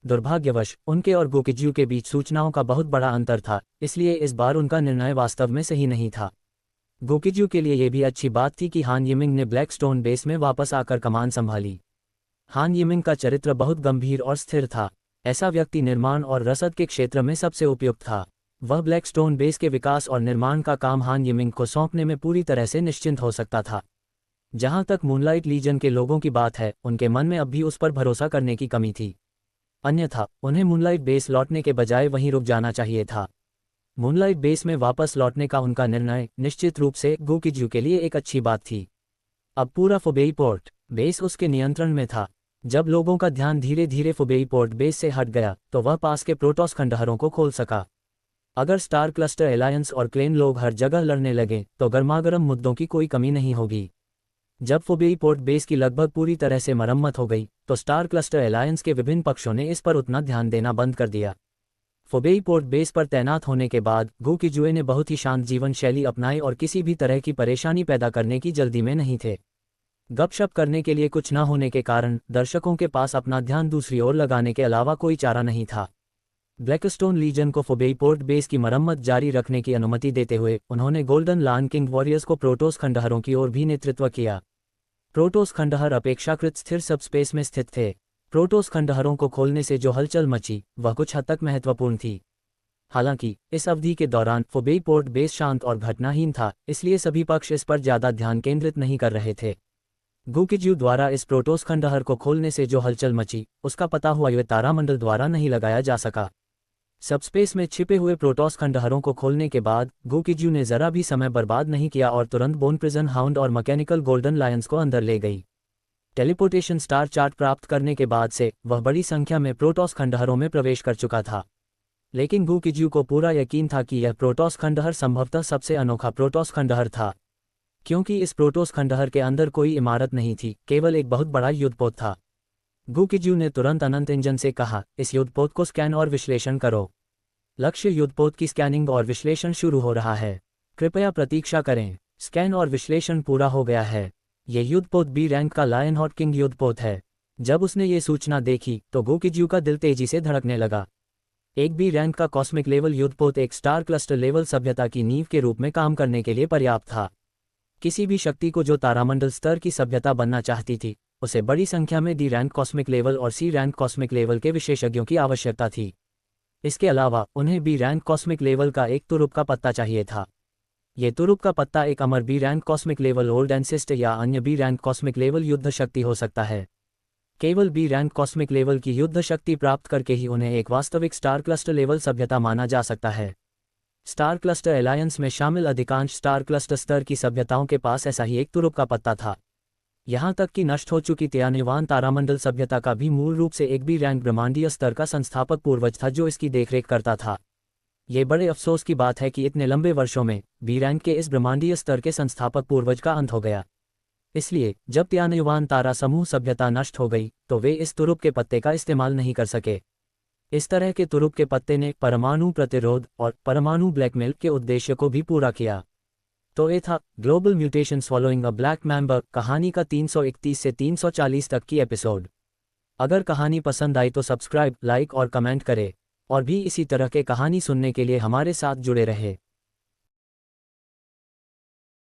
दुर्भाग्यवश उनके और गोकिजू के बीच सूचनाओं का बहुत बड़ा अंतर था, इसलिए इस बार उनका निर्णय वास्तव में सही नहीं था। गोकिजू के लिए यह भी अच्छी बात थी कि हान यिमिंग ने ब्लैकस्टोन बेस में वापस आकर कमान संभाली। हान यिमिंग का चरित्र बहुत गंभीर और स्थिर था। ऐसा व्यक्ति निर्माण और रसद के क्षेत्र में सबसे उपयुक्त था। वह ब्लैकस्टोन बेस के विकास और निर्माण का काम हान यिमिंग को सौंपने में पूरी तरह से निश्चिंत हो सकता था। जहां तक मूनलाइट लीजन के लोगों की बात है, उनके मन में अब भी उस पर भरोसा करने की कमी थी। अन्यथा उन्हें मूनलाइट बेस लौटने के बजाय वहीं रुक जाना चाहिए था। मूनलाइट बेस में वापस लौटने का उनका निर्णय निश्चित रूप से गोकिजू के लिए एक अच्छी बात थी। अब पूरा फोबेई पोर्ट बेस उसके नियंत्रण में था। जब लोगों का ध्यान धीरे धीरे फोबेई पोर्ट बेस से हट गया तो वह पास के प्रोटोस खंडहरों को खोल सका। अगर स्टार क्लस्टर एलायंस और क्लेन लोग हर जगह लड़ने लगे तो गर्मागर्म मुद्दों की कोई कमी नहीं होगी। जब फोबेई पोर्ट बेस की लगभग पूरी तरह से मरम्मत हो गई तो स्टार क्लस्टर एलायंस के विभिन्न पक्षों ने इस पर उतना ध्यान देना बंद कर दिया। फोबेई पोर्ट बेस पर तैनात होने के बाद गोकिजुए ने बहुत ही शांत जीवन शैली अपनाई और किसी भी तरह की परेशानी पैदा करने की जल्दी में नहीं थे। गपशप करने के लिए कुछ न होने के कारण दर्शकों के पास अपना ध्यान दूसरी ओर लगाने के अलावा कोई चारा नहीं था। ब्लैकस्टोन लीजन को फोबेई पोर्ट बेस की मरम्मत जारी रखने की अनुमति देते हुए उन्होंने गोल्डन लायन किंग वॉरियर्स को प्रोटोस खंडहरों की ओर भी नेतृत्व किया। प्रोटोस खंडहर अपेक्षाकृत स्थिर सबस्पेस में स्थित थे। प्रोटोस खंडहरों को खोलने से जो हलचल मची वह कुछ हद तक महत्वपूर्ण थी। हालांकि इस अवधि के दौरान फोबेई पोर्ट बेस शांत और घटनाहीन था, इसलिए सभी पक्ष इस पर ज्यादा ध्यान केंद्रित नहीं कर रहे थे। गोकिजू द्वारा इस प्रोटोस खंडहर को खोलने से जो हलचल मची उसका पता हुआयुए तारामंडल द्वारा नहीं लगाया जा सका। सबस्पेस में छिपे हुए प्रोटोस खंडहरों को खोलने के बाद गोकिजू ने जरा भी समय बर्बाद नहीं किया और तुरंत बोन प्रिजन हाउंड और मैकेनिकल गोल्डन लायंस को अंदर ले गई। टेलीपोर्टेशन स्टार चार्ट प्राप्त करने के बाद से वह बड़ी संख्या में प्रोटोस खंडहरों में प्रवेश कर चुका था। लेकिन गोकिजू को पूरा यकीन था कि यह प्रोटोस खंडहर संभवतः सबसे अनोखा प्रोटोस खंडहर था, क्योंकि इस प्रोटोस खंडहर के अंदर कोई इमारत नहीं थी, केवल एक बहुत बड़ा युद्धपोत था। गोकिजू ने तुरंत अनंत इंजन से कहा, इस युद्धपोत को स्कैन और विश्लेषण करो। लक्ष्य युद्धपोत की स्कैनिंग और विश्लेषण शुरू हो रहा है, कृपया प्रतीक्षा करें। स्कैन और विश्लेषण पूरा हो गया है। यह युद्धपोत बी रैंक का लायन हॉट किंग युद्धपोत है। जब उसने ये सूचना देखी तो गोकिजू का दिल तेजी से धड़कने लगा। एक बी रैंक का कॉस्मिक लेवल युद्धपोत एक स्टार क्लस्टर लेवल सभ्यता की नींव के रूप में काम करने के लिए पर्याप्त था। किसी भी शक्ति को जो तारामंडल स्तर की सभ्यता बनना चाहती थी, उसे बड़ी संख्या में डी रैंक कॉस्मिक लेवल और सी रैंक कॉस्मिक लेवल के विशेषज्ञों की आवश्यकता थी। इसके अलावा उन्हें बी रैंक कॉस्मिक लेवल का एक तुरुप का पत्ता चाहिए था। ये तुरुप का पत्ता एक अमर B rank cosmic level old ancestor या अन्य बी रैंक कॉस्मिक लेवल युद्ध शक्ति हो सकता है। केवल बी रैंक कॉस्मिक लेवल की युद्ध शक्ति प्राप्त करके ही उन्हें एक वास्तविक स्टार क्लस्टर लेवल सभ्यता माना जा सकता है। स्टार क्लस्टर एलायंस में शामिल अधिकांश स्टार क्लस्टर स्तर की सभ्यताओं के पास ऐसा ही एक तुरुप का पत्ता था। यहाँ तक कि नष्ट हो चुकी त्यान्युवान तारामंडल सभ्यता का भी मूल रूप से एक बी रैंक ब्रह्मांडीय स्तर का संस्थापक पूर्वज था जो इसकी देखरेख करता था। ये बड़े अफसोस की बात है कि इतने लंबे वर्षों में बी रैंक के इस ब्रह्मांडीय स्तर के संस्थापक पूर्वज का अंत हो गया। इसलिए जब त्यान्युवान तारा समूह सभ्यता नष्ट हो गई तो वे इस तुरुप के पत्ते का इस्तेमाल नहीं कर सके। इस तरह के तुरुप के पत्ते ने परमाणु प्रतिरोध और परमाणु ब्लैकमेल के उद्देश्य को भी पूरा किया। तो ये था global mutations following a black member कहानी का 331 से 340 तक की एपिसोड। अगर कहानी पसंद आई तो सब्सक्राइब, लाइक और कमेंट करें, और भी इसी तरह के कहानी सुनने के लिए हमारे साथ जुड़े रहे।